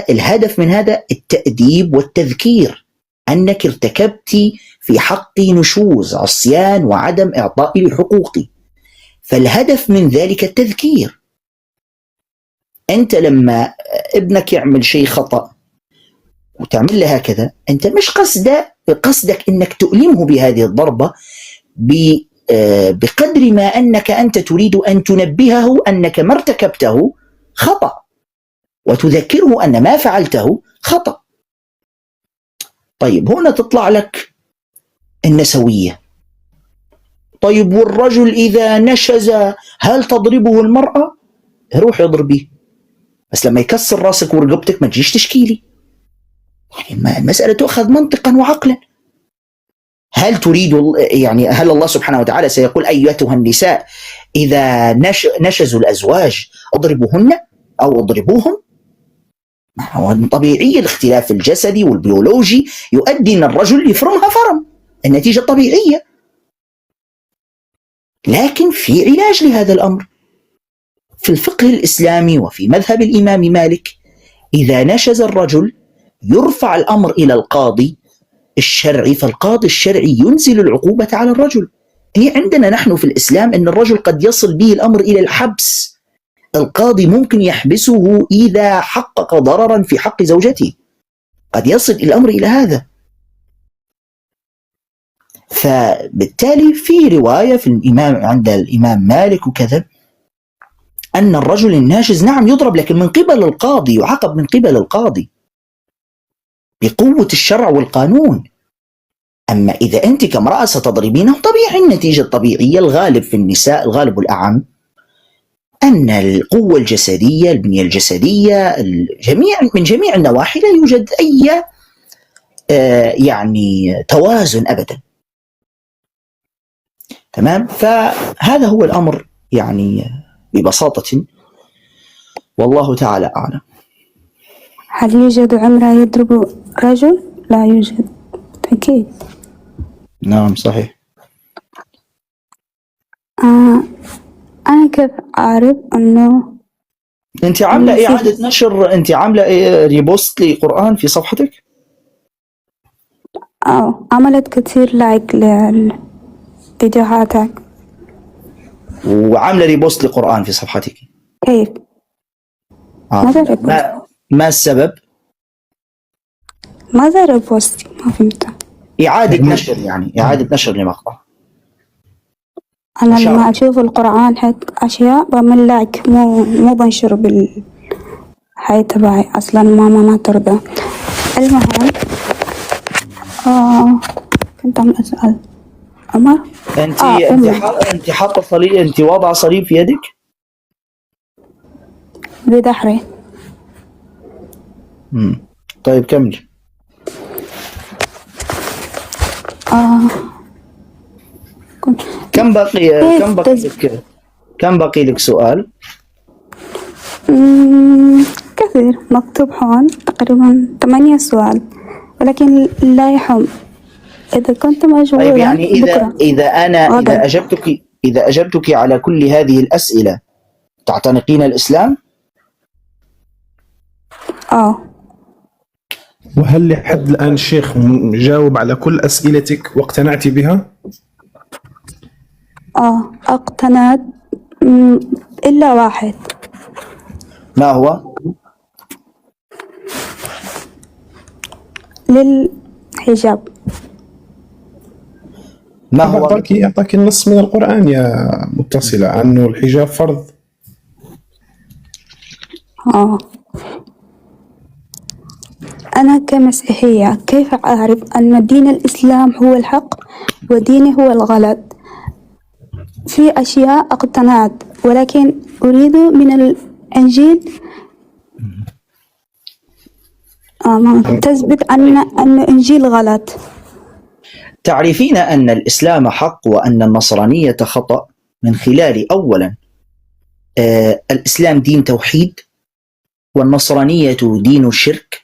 A: الهدف من هذا التأديب والتذكير أنك ارتكبت في حقي نشوز، عصيان وعدم إعطائي لحقوقي، فالهدف من ذلك التذكير. أنت لما ابنك يعمل شيء خطأ وتعمل له هكذا، أنت مش قصدك أنك تؤلمه بهذه الضربة بقدر ما أنك أنت تريد أن تنبهه أنك ما ارتكبته خطأ وتذكره أن ما فعلته خطأ. طيب هنا تطلع لك النسوية. طيب والرجل إذا نشز هل تضربه المرأة؟ روح اضربيه، بس لما يكسر راسك ورقبتك ما تجيش تشكيلي. يعني المسألة تؤخذ منطقا وعقلا. هل تريد يعني هل الله سبحانه وتعالى سيقول أيتها النساء إذا نشزوا الأزواج اضربوهن أو اضربوهم؟ هو طبيعي الاختلاف الجسدي والبيولوجي يؤدي أن الرجل يفرمها فرم، النتيجة طبيعية، لكن في علاج لهذا الأمر. في الفقه الإسلامي وفي مذهب الإمام مالك إذا نشز الرجل يرفع الأمر إلى القاضي الشرعي، فالقاضي الشرعي ينزل العقوبة على الرجل. هي عندنا نحن في الإسلام أن الرجل قد يصل به الأمر إلى الحبس، القاضي ممكن يحبسه إذا حقق ضررا في حق زوجته، قد يصل الأمر إلى هذا. فبالتالي في رواية في الإمام عند الإمام مالك وكذا أن الرجل الناشز نعم يضرب، لكن من قبل القاضي، يعاقب من قبل القاضي بقوة الشرع والقانون. أما إذا أنت كامرأة ستضربينه، طبيعي النتيجة الطبيعية، الغالب في النساء، الغالب الأعم، أن القوة الجسدية، البنية الجسدية، من جميع النواحي لا يوجد أي يعني توازن أبدا. تمام؟ فهذا هو الأمر يعني ببساطة، والله تعالى أعلم.
B: هل يوجد امرأة يضرب رجل؟ لا يوجد أكيد.
A: نعم صحيح.
B: أنا كيف أعرف أنه
A: أنت عاملة إعادة نشر، أنت عاملة ريبوست لقرآن في صفحتك؟
B: عملت كثير لايك لفيديوهاتك
A: وعاملة ريبوست لقرآن في صفحتك.
B: كيف؟
A: ما السبب؟
B: ماذا ريبوست؟ ما فهمت.
A: إعادة نشر، يعني إعادة نشر لمقطع.
B: أنا لما أشوف القرآن هيك أشياء بعمل لايك، مو بنشر بالحياة تبعي أصلا. ماما ما ترضى. المهم كنت عم أسأل عمر.
A: أنت حاطة صليب، أنت واضعة صليب في يدك؟
B: بظهري.
A: طيب كمل. كم بقي لك سؤال؟
B: كثير، مكتوب هون تقريبا 8 سؤال، ولكن لا يهم إذا كنت مشغولة.
A: طيب يعني إذا أجبتك على كل هذه الأسئلة تعتنقين الإسلام؟
C: وهل لحد الآن الشيخ جاوب على كل أسئلتك واقتنعت بها؟
B: اقتنعت إلا واحد.
A: ما هو؟
B: للحجاب.
C: ما هو؟ أعطاك النص من القرآن يا متصلة أنه الحجاب فرض.
B: أنا كمسيحية كيف أعرف أن دين الإسلام هو الحق وديني هو الغلط؟ في أشياء اقتنعت، ولكن أريد من الإنجيل تثبت أن الإنجيل غلط.
A: تعرفين أن الإسلام حق وأن النصرانية خطأ من خلال أولا الإسلام دين توحيد والنصرانية دين الشرك.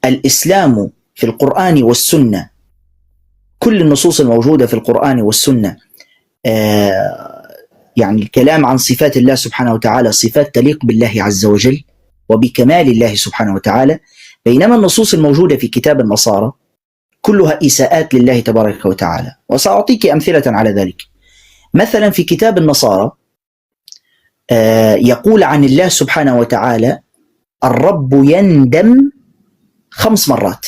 A: الإسلام في القرآن والسنة، كل النصوص الموجودة في القرآن والسنة يعني الكلام عن صفات الله سبحانه وتعالى صفات تليق بالله عز وجل وبكمال الله سبحانه وتعالى، بينما النصوص الموجودة في كتاب النصارى كلها إساءات لله تبارك وتعالى. وسأعطيك أمثلة على ذلك. مثلا في كتاب النصارى يقول عن الله سبحانه وتعالى الرب يندم 5 مرات،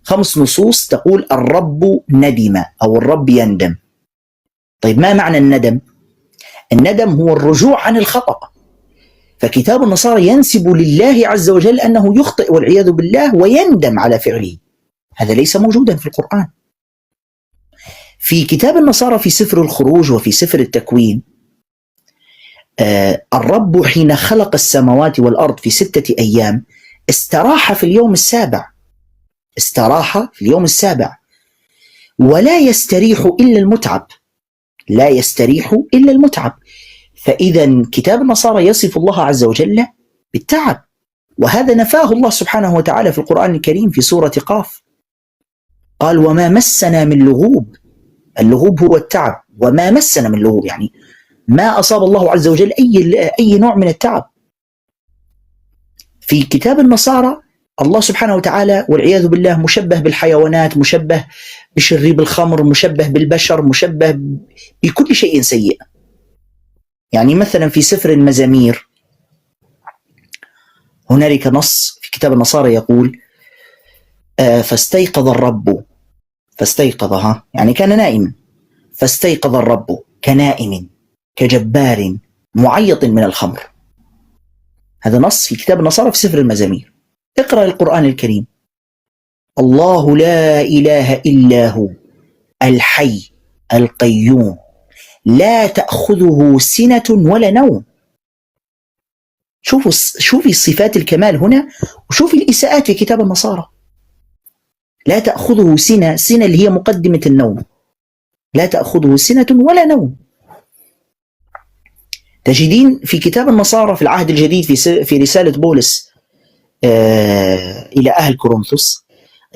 A: 5 نصوص تقول الرب ندم أو الرب يندم. طيب ما معنى الندم؟ الندم هو الرجوع عن الخطأ، فكتاب النصارى ينسب لله عز وجل أنه يخطئ والعياذ بالله ويندم على فعله، هذا ليس موجودا في القرآن. في كتاب النصارى في سفر الخروج وفي سفر التكوين الرب حين خلق السماوات والأرض في 6 أيام استراح في اليوم السابع، استراح في اليوم السابع، ولا يستريح إلا المتعب، لا يستريح إلا المتعب. فإذا كتاب النصارى يصف الله عز وجل بالتعب، وهذا نفاه الله سبحانه وتعالى في القرآن الكريم في سورة قاف، قال وما مسنا من لغوب. اللغوب هو التعب، وما مسنا من لغوب يعني ما أصاب الله عز وجل أي نوع من التعب. في كتاب النصارى الله سبحانه وتعالى والعياذ بالله مشبه بالحيوانات، مشبه بشريب الخمر، مشبه بالبشر، مشبه بكل شيء سيء. يعني مثلا في سفر المزامير هنالك نص في كتاب النصارى يقول فاستيقظ الرب، فاستيقظ يعني كان نائما، فاستيقظ الرب كنائم كجبار معيط من الخمر. هذا نص في كتاب النصارى في سفر المزامير. اقرأ القرآن الكريم، الله لا إله إلا هو الحي القيوم لا تأخذه سنة ولا نوم. شوفي صفات الكمال هنا، وشوفي الإساءات في كتاب النصارى. لا تأخذه سنة اللي هي مقدمة النوم، لا تأخذه سنة ولا نوم. تجدين في كتاب النصارى في العهد الجديد في رسالة بولس إلى أهل كورنثوس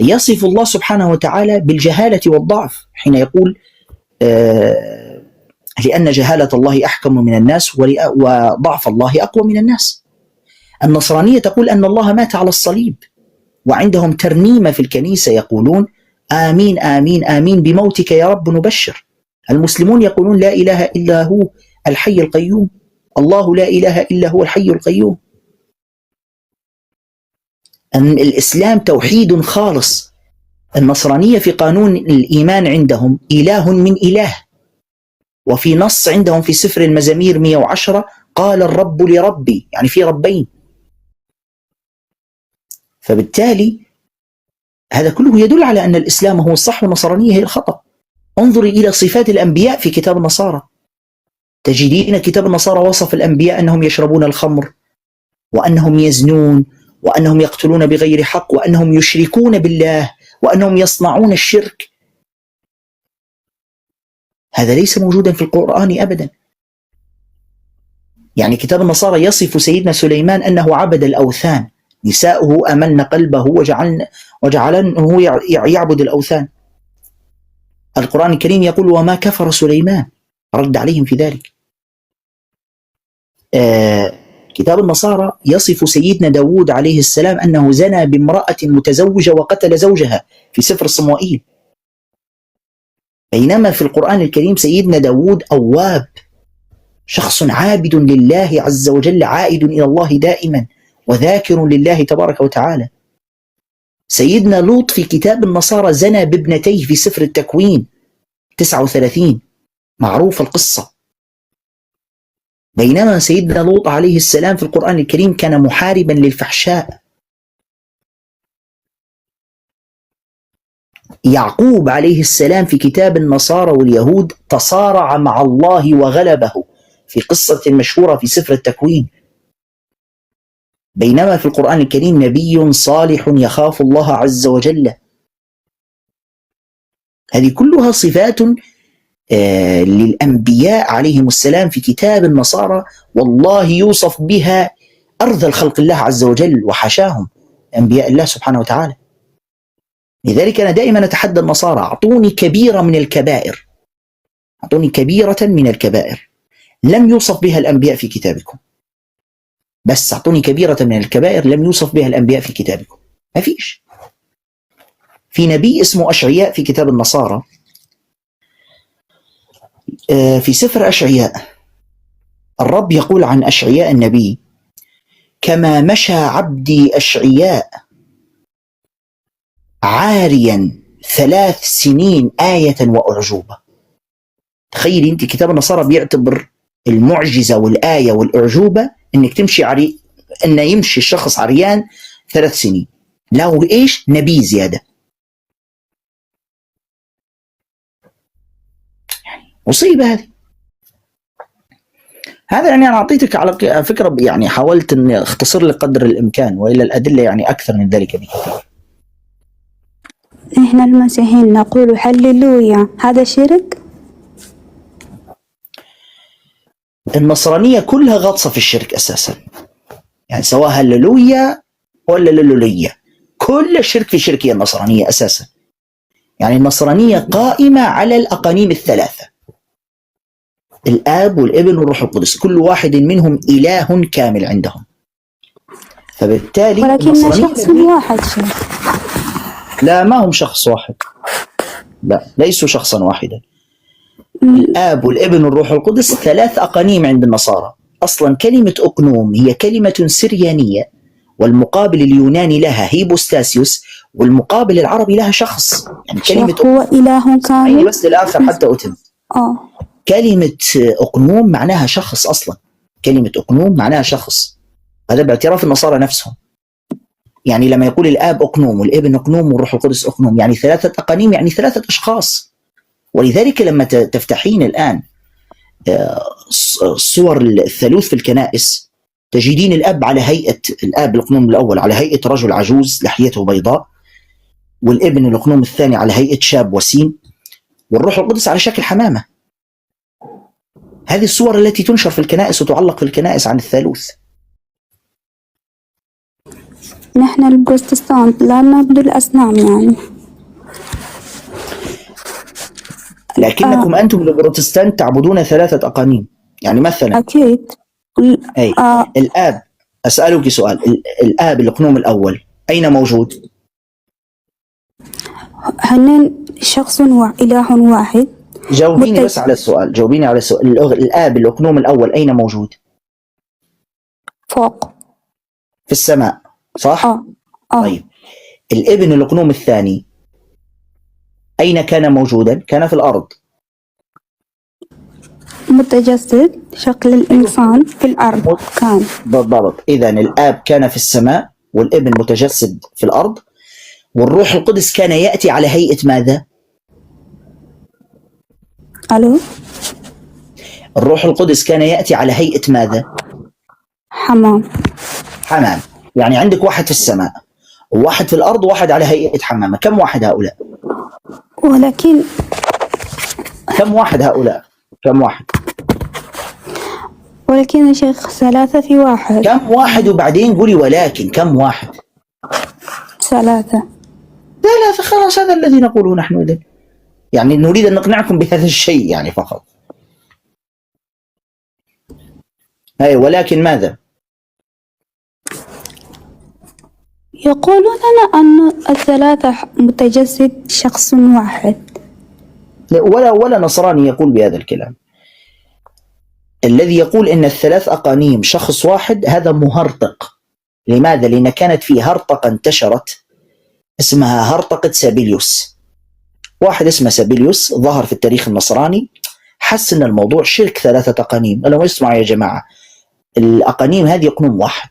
A: يصف الله سبحانه وتعالى بالجهالة والضعف حين يقول لأن جهالة الله أحكم من الناس وضعف الله أقوى من الناس. النصرانية تقول أن الله مات على الصليب، وعندهم ترنيمة في الكنيسة يقولون آمين آمين آمين بموتك يا رب نبشر. المسلمون يقولون لا إله إلا هو الحي القيوم، الله لا إله إلا هو الحي القيوم. أن الإسلام توحيد خالص. النصرانية في قانون الإيمان عندهم إله من إله، وفي نص عندهم في سفر المزامير 110 قال الرب لربي، يعني في ربين. فبالتالي هذا كله يدل على أن الإسلام هو الصح والنصرانية هي الخطأ. انظري إلى صفات الأنبياء في كتاب النصارى، تجدين كتاب النصارى وصف الأنبياء أنهم يشربون الخمر، وأنهم يزنون، وأنهم يقتلون بغير حق، وأنهم يشركون بالله، وأنهم يصنعون الشرك. هذا ليس موجودا في القرآن أبدا. يعني كتاب النصارى يصف سيدنا سليمان أنه عبد الأوثان، نساؤه أملن قلبه وجعلنه يعبد الأوثان. القرآن الكريم يقول وما كفر سليمان، رد عليهم في ذلك. كتاب النصارى يصف سيدنا داود عليه السلام أنه زنى بامرأة متزوجة وقتل زوجها في سفر صموئيل، بينما في القرآن الكريم سيدنا داود أواب، شخص عابد لله عز وجل، عائد إلى الله دائما وذاكر لله تبارك وتعالى. سيدنا لوط في كتاب النصارى زنى بابنتيه في سفر التكوين 39، معروف القصة. بينما سيدنا لوط عليه السلام في القرآن الكريم كان محاربا للفحشاء. يعقوب عليه السلام في كتاب النصارى واليهود تصارع مع الله وغلبه في قصة مشهورة في سفر التكوين، بينما في القرآن الكريم نبي صالح يخاف الله عز وجل. هذه كلها صفات للأنبياء عليهم السلام في كتاب النصارى والله يوصف بها أرذل خلق الله عز وجل وحاشاهم أنبياء الله سبحانه وتعالى. لذلك أنا دائما أتحدى النصارى: أعطوني كبيرة من الكبائر، أعطوني كبيرة من الكبائر لم يوصف بها الأنبياء في كتابكم، بس أعطوني كبيرة من الكبائر لم يوصف بها الأنبياء في كتابكم. ما فيش. في نبي اسمه أشعياء في كتاب النصارى، في سفر أشعياء الرب يقول عن أشعياء النبي: كما مشى عبدي أشعياء عاريا 3 سنين آية وأعجوبة. تخيلي أنت كتاب النصارى بيعتبر المعجزة والآية والأعجوبة أنك تمشي أن يمشي الشخص عريان 3 سنين. له إيش؟ نبي زيادة. مصيبة هذه. هذا يعني أنا أعطيتك على فكرة، يعني حاولت أن أختصر لك قدر الإمكان، وإلا الأدلة يعني أكثر من ذلك بكثير.
B: إحنا المسيحيين نقول هللويا، هذا شرك؟
A: النصرانية كلها غاطسة في الشرك أساسا، يعني سواء هللويا ولا للولية، كل الشرك في شركية النصرانية أساسا. يعني النصرانية قائمة على الأقانيم الثلاثة: الآب والابن والروح القدس، كل واحد منهم إله كامل عندهم. فبالتالي
B: ولكن شخص واحد شيخ.
A: لا، ما هم شخص واحد، لا ليسوا شخصا واحدا. الآب والابن والروح القدس 3 أقانيم عند النصارى. أصلا كلمة أقنوم هي كلمة سريانية، والمقابل اليوناني لها هيبوستاسيوس، والمقابل العربي لها شخص. يعني كلمة
B: هو إله كامل.
A: بس للآخر حتى أتم. كلمة أقنوم معناها شخص. أصلا كلمة أقنوم معناها شخص، هذا باعتراف النصارى نفسهم. يعني لما يقول الآب أقنوم والابن أقنوم والروح القدس أقنوم، يعني 3 أقانيم، يعني 3 أشخاص. ولذلك لما تفتحين الآن صور الثالوث في الكنائس، تجدين الأب على هيئة الآب الأقنوم الأول على هيئة رجل عجوز لحيته بيضاء، والابن الأقنوم الثاني على هيئة شاب وسيم، والروح القدس على شكل حمامة. هذه الصور التي تنشر في الكنائس وتعلق في الكنائس عن الثالوث.
B: نحن البروتستانت لا نعبد الأصنام يعني.
A: لكنكم أنتم البروتستانت تعبدون 3 أقانيم. يعني مثلا
B: أكيد.
A: أي الآب، أسألك سؤال: الآب الأقنوم الأول أين موجود؟
B: هن شخص إله واحد.
A: جاوبيني بس على السؤال، جاوبيني على السؤال. الآب الأقنوم الأول أين موجود؟
B: فوق
A: في السماء، صح؟ طيب الابن الأقنوم الثاني أين كان موجودا؟ كان في الأرض،
B: متجسد شكل الإنسان في الأرض كان.
A: بالضبط. إذن الآب كان في السماء، والابن متجسد في الأرض، والروح القدس كان يأتي على هيئة ماذا؟
B: ألو؟
A: الروح القدس كان يأتي على هيئة ماذا؟
B: حمام.
A: حمام. يعني عندك واحد في السماء وواحد في الأرض وواحد على هيئة حمامة. كم واحد هؤلاء؟
B: ولكن
A: كم واحد هؤلاء؟ كم واحد؟
B: ولكن يا شيخ 3 في واحد.
A: كم واحد؟ وبعدين قولي ولكن كم واحد؟
B: 3.
A: خلاص، هذا الذي نقوله نحن إذن. يعني نريد أن نقنعكم بهذا الشيء يعني فقط. أي ولكن ماذا؟
B: يقولون لنا أن 3 متجسد شخص واحد.
A: ولا نصراني يقول بهذا الكلام. الذي يقول إن 3 أقانيم شخص واحد هذا مهرطق. لماذا؟ لأن كانت في هرطقة انتشرت اسمها هرطقة سابيليوس. واحد اسمه سابيليوس ظهر في التاريخ النصراني، حس أن الموضوع شرك 3 أقانيم. أنا اسمعوا يا جماعة، الأقانيم هذه أقنوم واحد،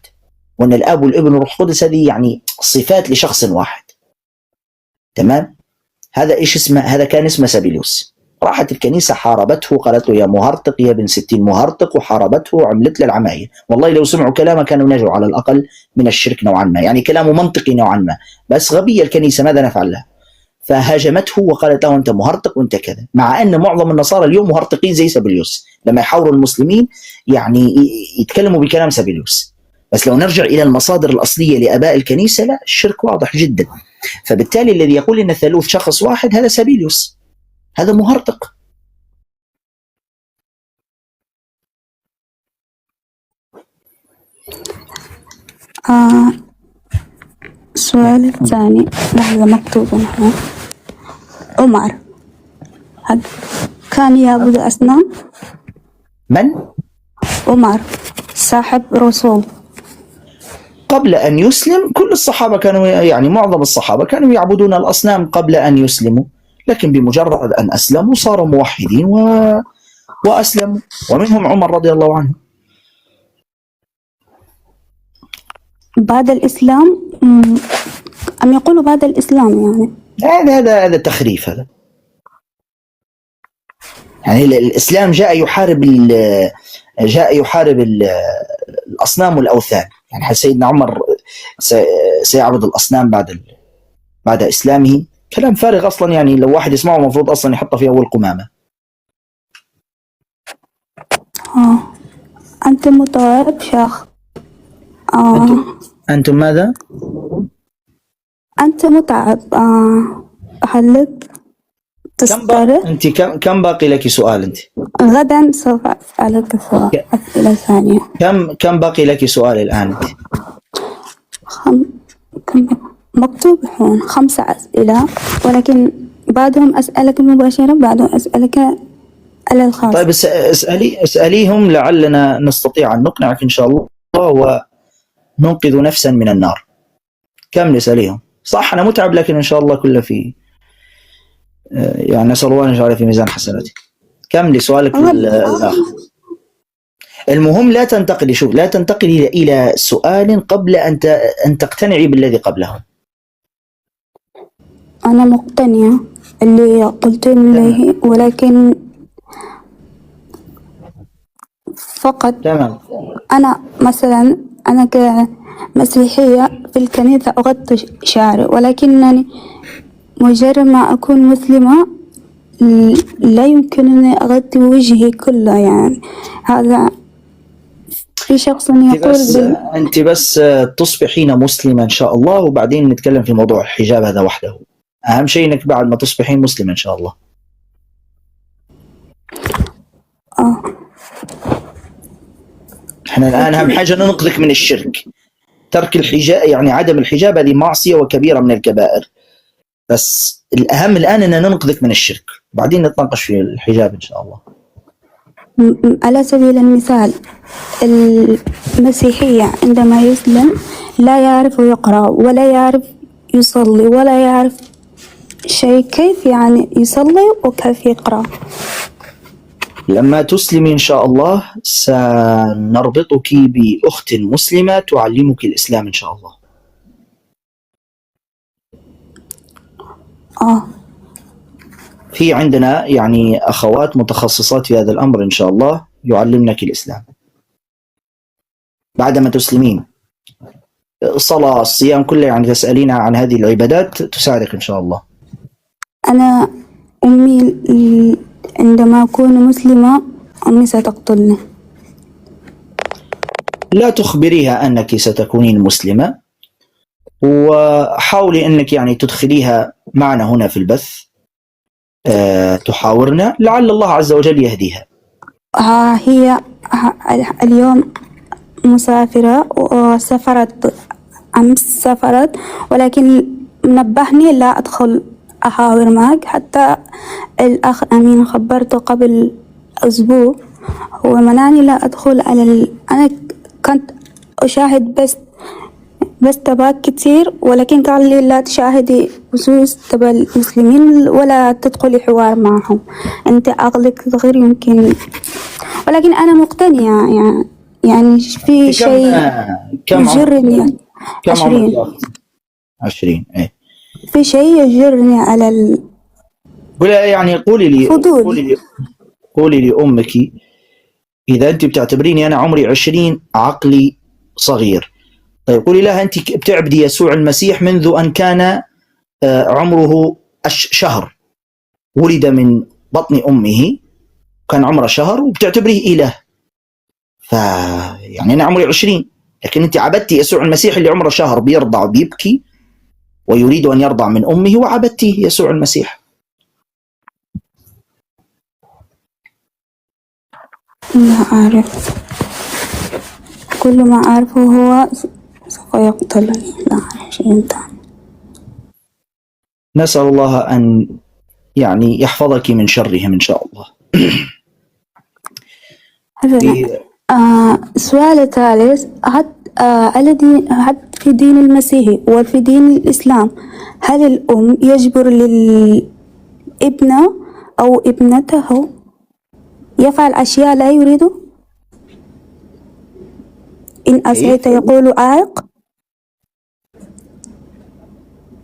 A: وأن الآب والابن والروح القدس هذه يعني صفات لشخص واحد. تمام؟ هذا إيش اسمه؟ هذا كان اسمه سابيليوس. راحت الكنيسة حاربته، قالت له يا مهرطق يا ابن 60 مهرطق، وحاربته وعملت له العمايل. والله لو سمعوا كلامه كانوا نجوا على الأقل من الشرك نوعا ما، يعني كلامه منطقي نوعا ما، بس غبية الكنيسة، ماذا نفعل لها؟ فهاجمته وقالت له أنت مهرطق وأنت كذا، مع أن معظم النصارى اليوم مهرطقين زي سابليوس لما يحاوروا المسلمين يعني يتكلموا بكلام سابليوس. بس لو نرجع إلى المصادر الأصلية لآباء الكنيسة لا، الشرك واضح جدا. فبالتالي الذي يقول إن الثالوث شخص واحد هذا سابيليوس، هذا مهرطق.
B: السؤال الثاني لحظة مكتوب هنا. عمر هل كان يعبد أصنام؟
A: من؟
B: عمر صاحب رسول.
A: قبل أن يسلم كل الصحابة كانوا، يعني معظم الصحابة كانوا يعبدون الأصنام قبل أن يسلموا، لكن بمجرد أن أسلموا صاروا موحدين وأسلموا، ومنهم عمر رضي الله عنه.
B: بعد الإسلام أم يقولوا بعد الإسلام يعني؟
A: هذا تخريف. هذا يعني الإسلام جاء يحارب الأصنام والأوثان. يعني هل سيدنا عمر سيعبد الأصنام بعد إسلامه؟ كلام فارغ أصلا، يعني لو واحد يسمعه المفروض أصلا يحطه في أول قمامة.
B: أنت متعب شيخ.
A: أنتم ماذا؟
B: أنت متعب. هل تستريح؟
A: أنت كم باقي لك سؤال؟ أنت
B: غدا سوف أسألك أسئلة ثانية.
A: كم باقي لك سؤال الآن؟
B: مكتوب هون 5 أسئلة، ولكن بعدهم أسألك مباشرة، بعدهم أسألك على الخاص.
A: طيب اسأليهم لعلنا نستطيع أن نقنعك إن شاء الله وننقذ نفسا من النار. كم نسأليهم؟ صح أنا متعب، لكن إن شاء الله كله في يعني نسأل الله أن يجعل في ميزان حسناتي. كم لسؤالك الآخر؟ المهم لا تنتقلي، شوف، لا تنتقلي إلى سؤال قبل أن تقتنعي بالذي قبله.
B: أنا مقتنعة اللي قلت له، ولكن فقط
A: تمام.
B: أنا مثلا أنا كمسيحية في الكنيسة أغطي شعري، ولكنني مجرد ما أكون مسلمة لا يمكنني أغطي وجهي كله. يعني هذا في شخص يقول
A: أنت بس تصبحين مسلمة إن شاء الله، وبعدين نتكلم في موضوع الحجاب هذا وحده. أهم شيء إنك بعد ما تصبحين مسلمة إن شاء الله. إحنا الآن أهم حاجة ننقذك من الشرك. ترك الحجاب، يعني عدم الحجاب، هذه معصية وكبيرة من الكبائر، بس الأهم الآن أن ننقذك من الشرك، بعدين نتناقش في الحجاب إن شاء الله.
B: على سبيل المثال المسيحية عندما يسلم لا يعرف يقرأ ولا يعرف يصلي ولا يعرف شيء، كيف يعني يصلي وكيف يقرأ؟
A: لما تسلمي إن شاء الله سنربطك بأخت مسلمة تعلمك الإسلام إن شاء الله. في عندنا يعني أخوات متخصصات في هذا الأمر إن شاء الله يعلمنك الإسلام بعدما تسلمين. الصلاة، الصيام، كله يعني تسألين عن هذه العبادات تساعدك إن شاء الله.
B: أنا أمي عندما أكون مسلمة أمي ستقتلني.
A: لا تخبريها أنك ستكونين مسلمة، وحاولي أنك يعني تدخليها معنا هنا في البث، تحاورنا لعل الله عز وجل يهديها.
B: هي اليوم مسافرة وسافرت أمس سافرت، ولكن نبهني لا أدخل أحاور معك. حتى الأخ أمين خبرته قبل أسبوع، هو منعني لا أدخل أنا كنت أشاهد بس تباك كتير، ولكن قال لي لا تشاهدي بثوث تبع المسلمين ولا تدخلي حوار معهم، أنت عقلك صغير يمكن. ولكن أنا مقتنعة يعني في شيء يجرني.
A: 20 إيه.
B: في شيء يجرني على
A: ولا يعني قولي لأمك إذا أنت بتعتبريني أنا عمري 20 عقلي صغير، طيب قولي لها أنت بتعبدي يسوع المسيح منذ أن كان عمره شهر، ولد من بطن أمه كان عمره شهر وبتعتبره إله. يعني أنا عمري 20، لكن أنت عبدتي يسوع المسيح اللي عمره شهر بيرضع وبيبكي ويريد أن يرضع من أمه، وعبدتيه يسوع المسيح.
B: لا أعرف، كل ما أعرفه هو سوف يقتلني، لا أعرف شيء ثاني.
A: نسأل الله أن يعني يحفظك من شرهم إن شاء الله.
B: السؤال الثالث، في دين المسيحي وفي دين الإسلام، هل الأم يجبر للابن أو ابنته يفعل أشياء لا يريده؟ إن أسيت يقول عائق.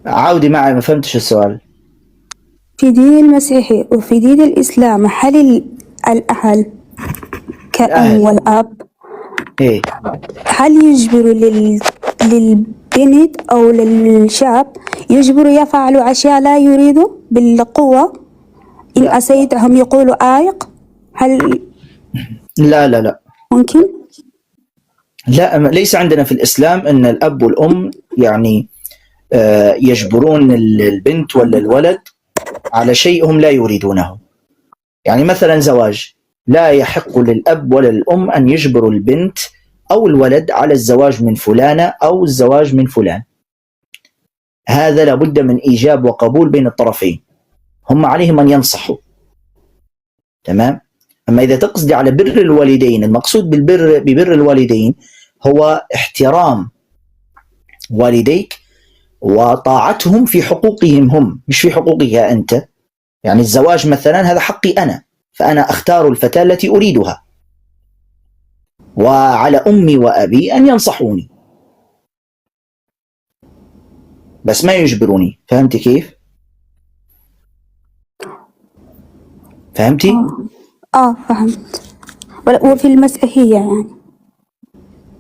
A: عاودي معي، ما فهمتش السؤال.
B: في دين المسيحي وفي دين الإسلام، هل الأهل كأم والأب هل يجبر للبنت أو للشاب يجبر يفعل أشياء لا يريده بالقوة؟ إن أسيتهم يقولوا عائق. هل
A: لا
B: ممكن؟
A: لا، ليس عندنا في الإسلام أن الأب والأم يعني يجبرون البنت ولا الولد على شيء هم لا يريدونه. يعني مثلا زواج، لا يحق للأب ولا الأم أن يجبروا البنت أو الولد على الزواج من فلانة أو الزواج من فلان. هذا لابد من إيجاب وقبول بين الطرفين، هم عليهم أن ينصحوا. تمام؟ أما إذا تقصد على بر الوالدين، المقصود ببر الوالدين هو احترام والديك وطاعتهم في حقوقهم هم، مش في حقوقك أنت. يعني الزواج مثلا هذا حقي أنا، فأنا أختار الفتاة التي أريدها، وعلى أمي وأبي أن ينصحوني بس ما يجبروني. فهمتي كيف؟ فهمتي؟
B: فهمت. وفي المسيحية يعني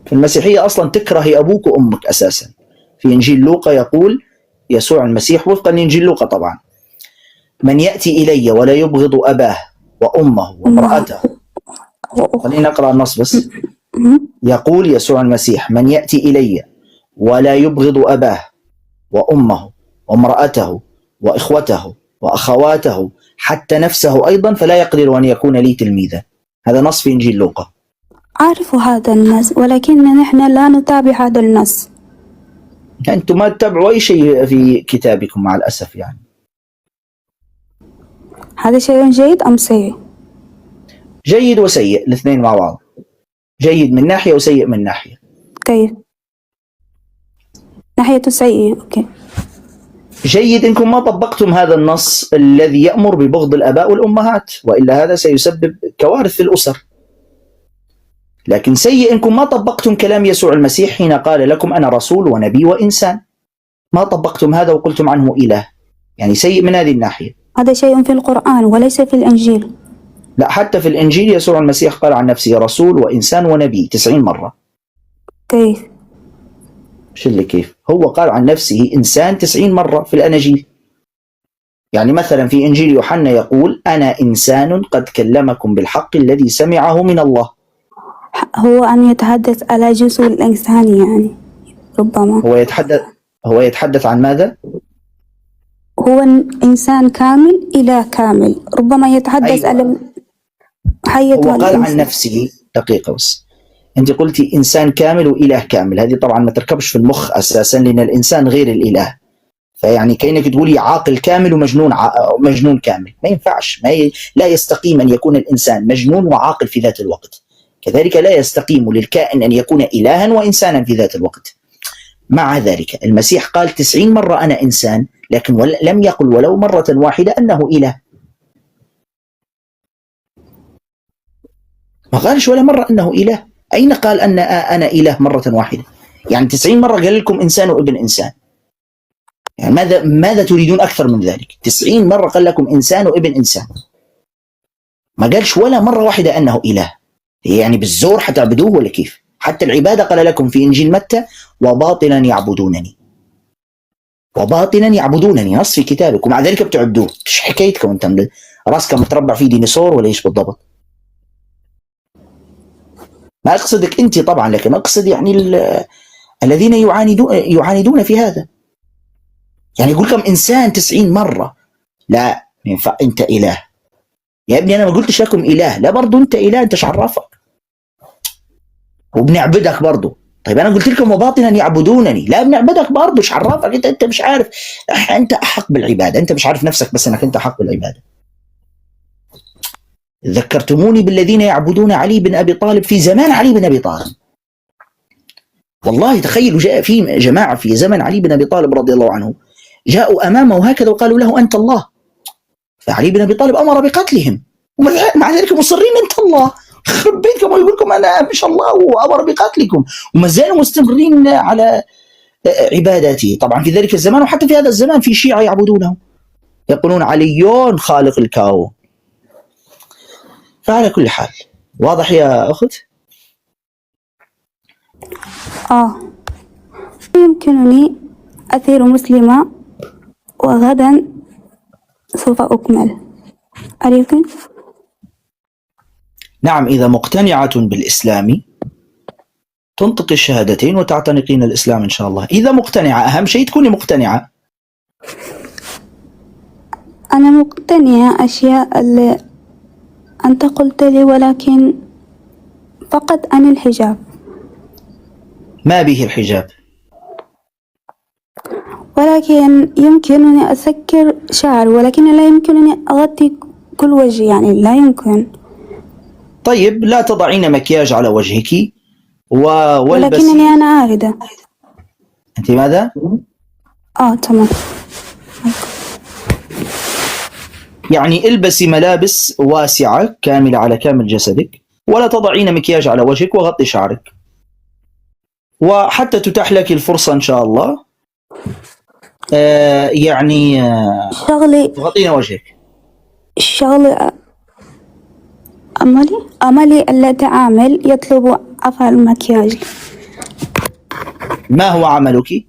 A: في المسيحية أصلا تكرهي أبوك وأمك أساسا. في إنجيل لوقا يقول يسوع المسيح وفقا لإنجيل لوقا طبعا: من يأتي إلي ولا يبغض أباه وأمه وامرأته. خلينا نقرأ النص بس. يقول يسوع المسيح: من يأتي إلي ولا يبغض أباه وأمه وامرأته وإخوته وأخواته حتى نفسه أيضا فلا يقدر أن يكون لي تلميذا. هذا نص في إنجيل لوقا.
B: أعرف هذا النص، ولكن نحن لا نتابع هذا النص.
A: أنتم ما تتابعوا أي شيء في كتابكم مع الأسف. يعني
B: هذا شيء جيد أم سيء؟
A: جيد وسيء الاثنين مع بعض، جيد من ناحية وسيء من ناحية.
B: طيب، ناحية سيئة. أوكي،
A: جيد إنكم ما طبقتم هذا النص الذي يأمر ببغض الآباء والأمهات، وإلا هذا سيسبب كوارث في الأسر. لكن سيء إنكم ما طبقتم كلام يسوع المسيح حين قال لكم أنا رسول ونبي وإنسان، ما طبقتم هذا وقلتم عنه إله. يعني سيء من هذه الناحية.
B: هذا شيء في القرآن وليس في الإنجيل.
A: لا، حتى في الإنجيل يسوع المسيح قال عن نفسه رسول وإنسان ونبي 90 مرة.
B: كيف؟
A: شو اللي كيف؟ هو قال عن نفسه إنسان 90 مرة في الأناجيل. يعني مثلا في إنجيل يوحنا يقول أنا إنسان قد كلمكم بالحق الذي سمعه من الله.
B: هو أن يتحدث على جزء الإنسان، يعني ربما
A: هو يتحدث عن ماذا؟
B: هو إنسان كامل، إله كامل، ربما يتحدث على حياة.
A: هو قال عن نفسه دقيقة بس، أنت قلتي إنسان كامل وإله كامل، هذه طبعا ما تركبش في المخ أساسا، لأن الإنسان غير الإله. فيعني كأنك تقولي عاقل كامل ومجنون كامل، ما ينفعش. لا يستقيم أن يكون الإنسان مجنون وعاقل في ذات الوقت. كذلك لا يستقيم للكائن أن يكون إلها وإنسانا في ذات الوقت. مع ذلك المسيح قال 90 مرة أنا إنسان، لكن لم يقل ولو مرة واحدة أنه إله. ما قالش ولا مرة أنه إله. أين قال أن أنا إله مرة واحدة؟ يعني 90 مرة قال لكم إنسان وابن إنسان. يعني ماذا تريدون أكثر من ذلك؟ 90 مرة قال لكم إنسان وابن إنسان، ما قالش ولا مرة واحدة أنه إله. يعني بالزور حتعبدوه ولا كيف؟ حتى العبادة قال لكم في إنجيل متى وباطلا يعبدونني. وباطنا يعبدونني، نص في كتابك، ومع ذلك بتعبدوه. ايش حكايتكم انت؟ راسك متربع فيه ديناصور ولا ايش بالضبط؟ ما اقصدك انت طبعا، لكن اقصد يعني الذين يعاندون في هذا. يعني يقول لكم انسان 90 مره، لا ينفع انت اله يا ابني. انا ما قلتش لكم اله، لا برضو انت اله، انت ايش عرفك؟ وبنعبدك برضو. طيب انا قلت لكم وباطنا يعبدونني، لا بنعبدك برضو، ايش عرفك؟ انت مش عارف. انت احق بالعباده، انت مش عارف نفسك بس انك انت احق بالعباده. ذكرتموني بالذين يعبدون علي بن ابي طالب في زمان علي بن ابي طالب. والله تخيلوا، جاء في جماعه في زمن علي بن ابي طالب رضي الله عنه، جاءوا امامه هكذا وقالوا له انت الله. فعلي بن ابي طالب امر بقتلهم، ومع ذلك مصرين انت الله. خرب بيتكم، ويقول لكم انا مش الله وامر بقتلكم، وما زالوا مستمرين على عبادته. طبعا في ذلك الزمان وحتى في هذا الزمان في شيعة يعبدونه، يقولون علي خالق الكون. فعلى كل حال، واضح يا أخت؟
B: يمكنني أثير مسلمة وغدا سوف أكمل، هل يمكن؟
A: نعم، إذا مقتنعة بالإسلام تنطق الشهادتين وتعتنقين الإسلام إن شاء الله. إذا مقتنعة، أهم شيء تكوني مقتنعة.
B: أنا مقتنعة أشياء اللي أنت قلت لي، ولكن فقط عن الحجاب.
A: ما به الحجاب؟
B: ولكن يمكنني أسكر شعر، ولكن لا يمكنني أغطي كل وجهي، يعني لا يمكن.
A: طيب لا تضعين مكياج على وجهك
B: ولكنني أنا عارضة.
A: أنت ماذا؟
B: تمام.
A: يعني البسي ملابس واسعة كاملة على كامل جسدك، ولا تضعين مكياج على وجهك، وغطي شعرك، وحتى تتاح لك الفرصة إن شاء الله يعني تغطين وجهك.
B: شغلي أملي الذي أعمل يطلب عفى المكياج.
A: ما هو عملك؟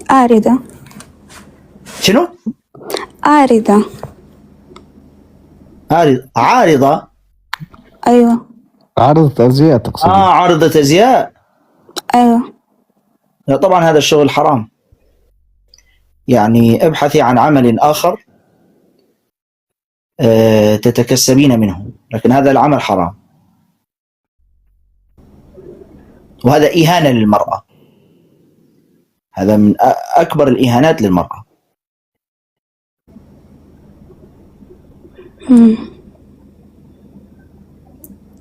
B: عارضة.
A: شنو؟
B: عارضة.
A: عارضة؟
B: أيوة.
D: عارضة أزياء تقصد؟
A: عارضة أزياء.
B: أيوة.
A: طبعا هذا الشغل حرام، يعني ابحثي عن عمل آخر تتكسبين منه، لكن هذا العمل حرام، وهذا إهانة للمرأة. هذا من أكبر الإهانات للمرأة.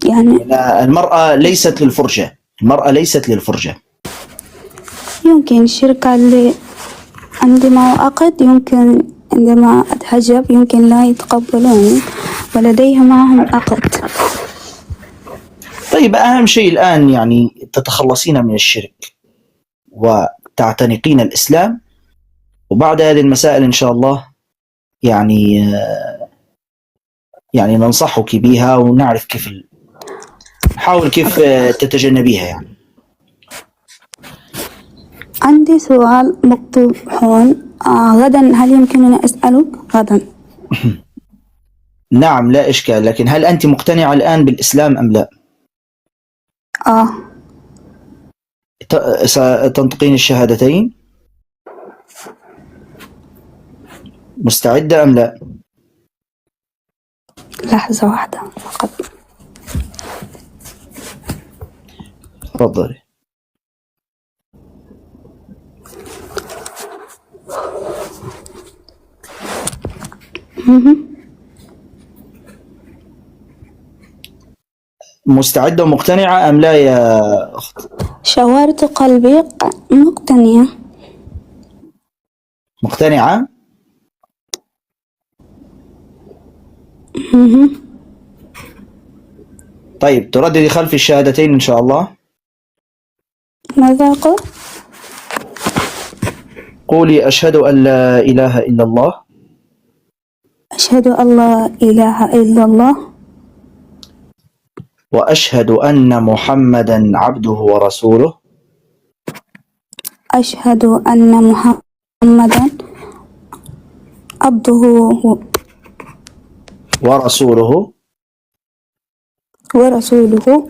B: يعني
A: المرأة ليست للفرجة، المرأة ليست للفرجة.
B: يمكن الشركة اللي عندما أعقد، يمكن عندما أتحجب يمكن لا يتقبلوني، ولديهم معهم عقد.
A: طيب أهم شيء الآن يعني تتخلصين من الشرك وتعتنقين الإسلام، وبعد هذه المسائل إن شاء الله يعني ننصحك بها ونعرف كيف نحاول كيف تتجنبيها. يعني
B: عندي سؤال مكتوب هون. غدا هل يمكنني أسألك غدا؟
A: نعم لا إشكال، لكن هل أنت مقتنعة الآن بالإسلام أم لا؟ ستنطقين الشهادتين؟ مستعدة أم لا؟
B: لحظة واحدة فقط.
A: تفضلي. مستعدة ومقتنعة أم لا يا أخت؟
B: شاورت قلبي مقتنعة.
A: مقتنعة؟ طيب ترددي خلف الشهادتين إن شاء الله.
B: ماذا أقول؟
A: قولي أشهد أن لا إله إلا الله.
B: أشهد أن لا إله إلا الله.
A: وأشهد أن محمدا عبده ورسوله.
B: أشهد أن محمدا عبده
A: ورسوله
B: ورسوله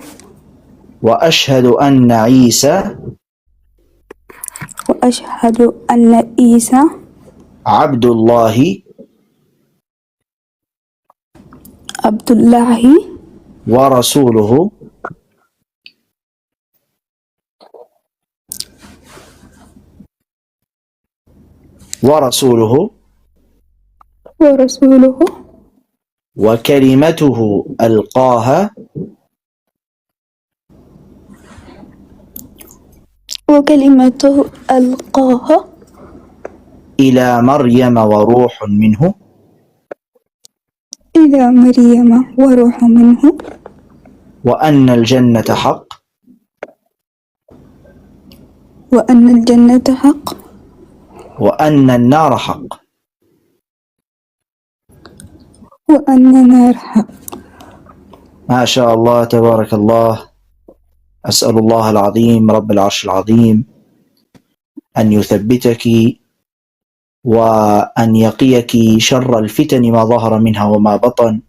A: وأشهد أن عيسى
B: وأشهد أن عيسى
A: عبد الله
B: عبد الله
A: ورسوله
B: ورسوله
A: وكلمته ألقاها
B: وكلمته ألقاها
A: إلى مريم وروح منه
B: إلى مريم وروح منه
A: وأن الجنة حق
B: وأن الجنة حق
A: وأن النار حق.
B: وأن النار حق.
A: ما شاء الله تبارك الله. أسأل الله العظيم رب العرش العظيم أن يثبتك وأن يقيك شر الفتن ما ظهر منها وما بطن،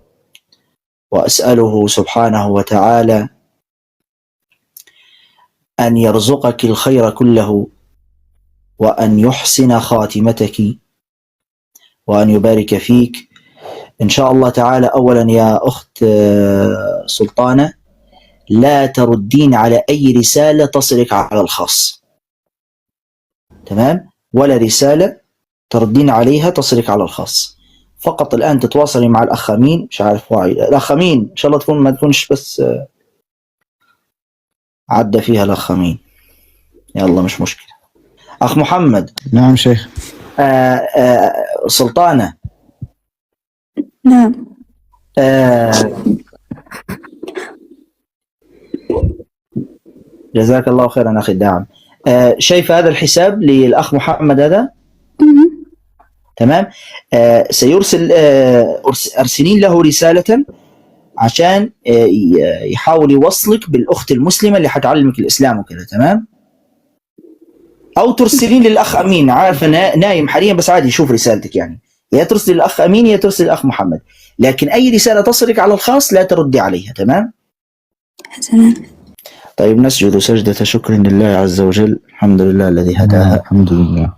A: وأسأله سبحانه وتعالى أن يرزقك الخير كله وأن يحسن خاتمتك وأن يبارك فيك إن شاء الله تعالى. أولا يا أخت سلطانة، لا تردين على أي رسالة تصلك على الخاص، تمام؟ ولا رسالة تردين عليها تصلك على الخاص. فقط الآن تتواصلي مع الأخ أمين، مش عارف واعي الأخ أمين، إن شاء الله ما تكونش بس عدى فيها الأخ أمين، يلا مش مشكلة. أخ محمد.
D: نعم شيخ.
A: سلطانة.
B: نعم.
A: جزاك الله خيرا أخي الداعم. شايف هذا الحساب للأخ محمد هذا؟ تمام. سيرسل أرسلين له رسالة عشان يحاول يوصلك بالأخت المسلمة اللي حتعلمك الإسلام وكذا، تمام؟ أو ترسلين للأخ أمين، عارف نايم حاليا بس عادي يشوف رسالتك، يعني يا ترسل للأخ أمين يا ترسل للأخ محمد، لكن أي رسالة تصلك على الخاص لا تردي عليها، تمام؟
B: حسنا.
A: طيب نسجد سجدة شكر لله عز وجل. الحمد لله الذي هداها.
D: الحمد لله.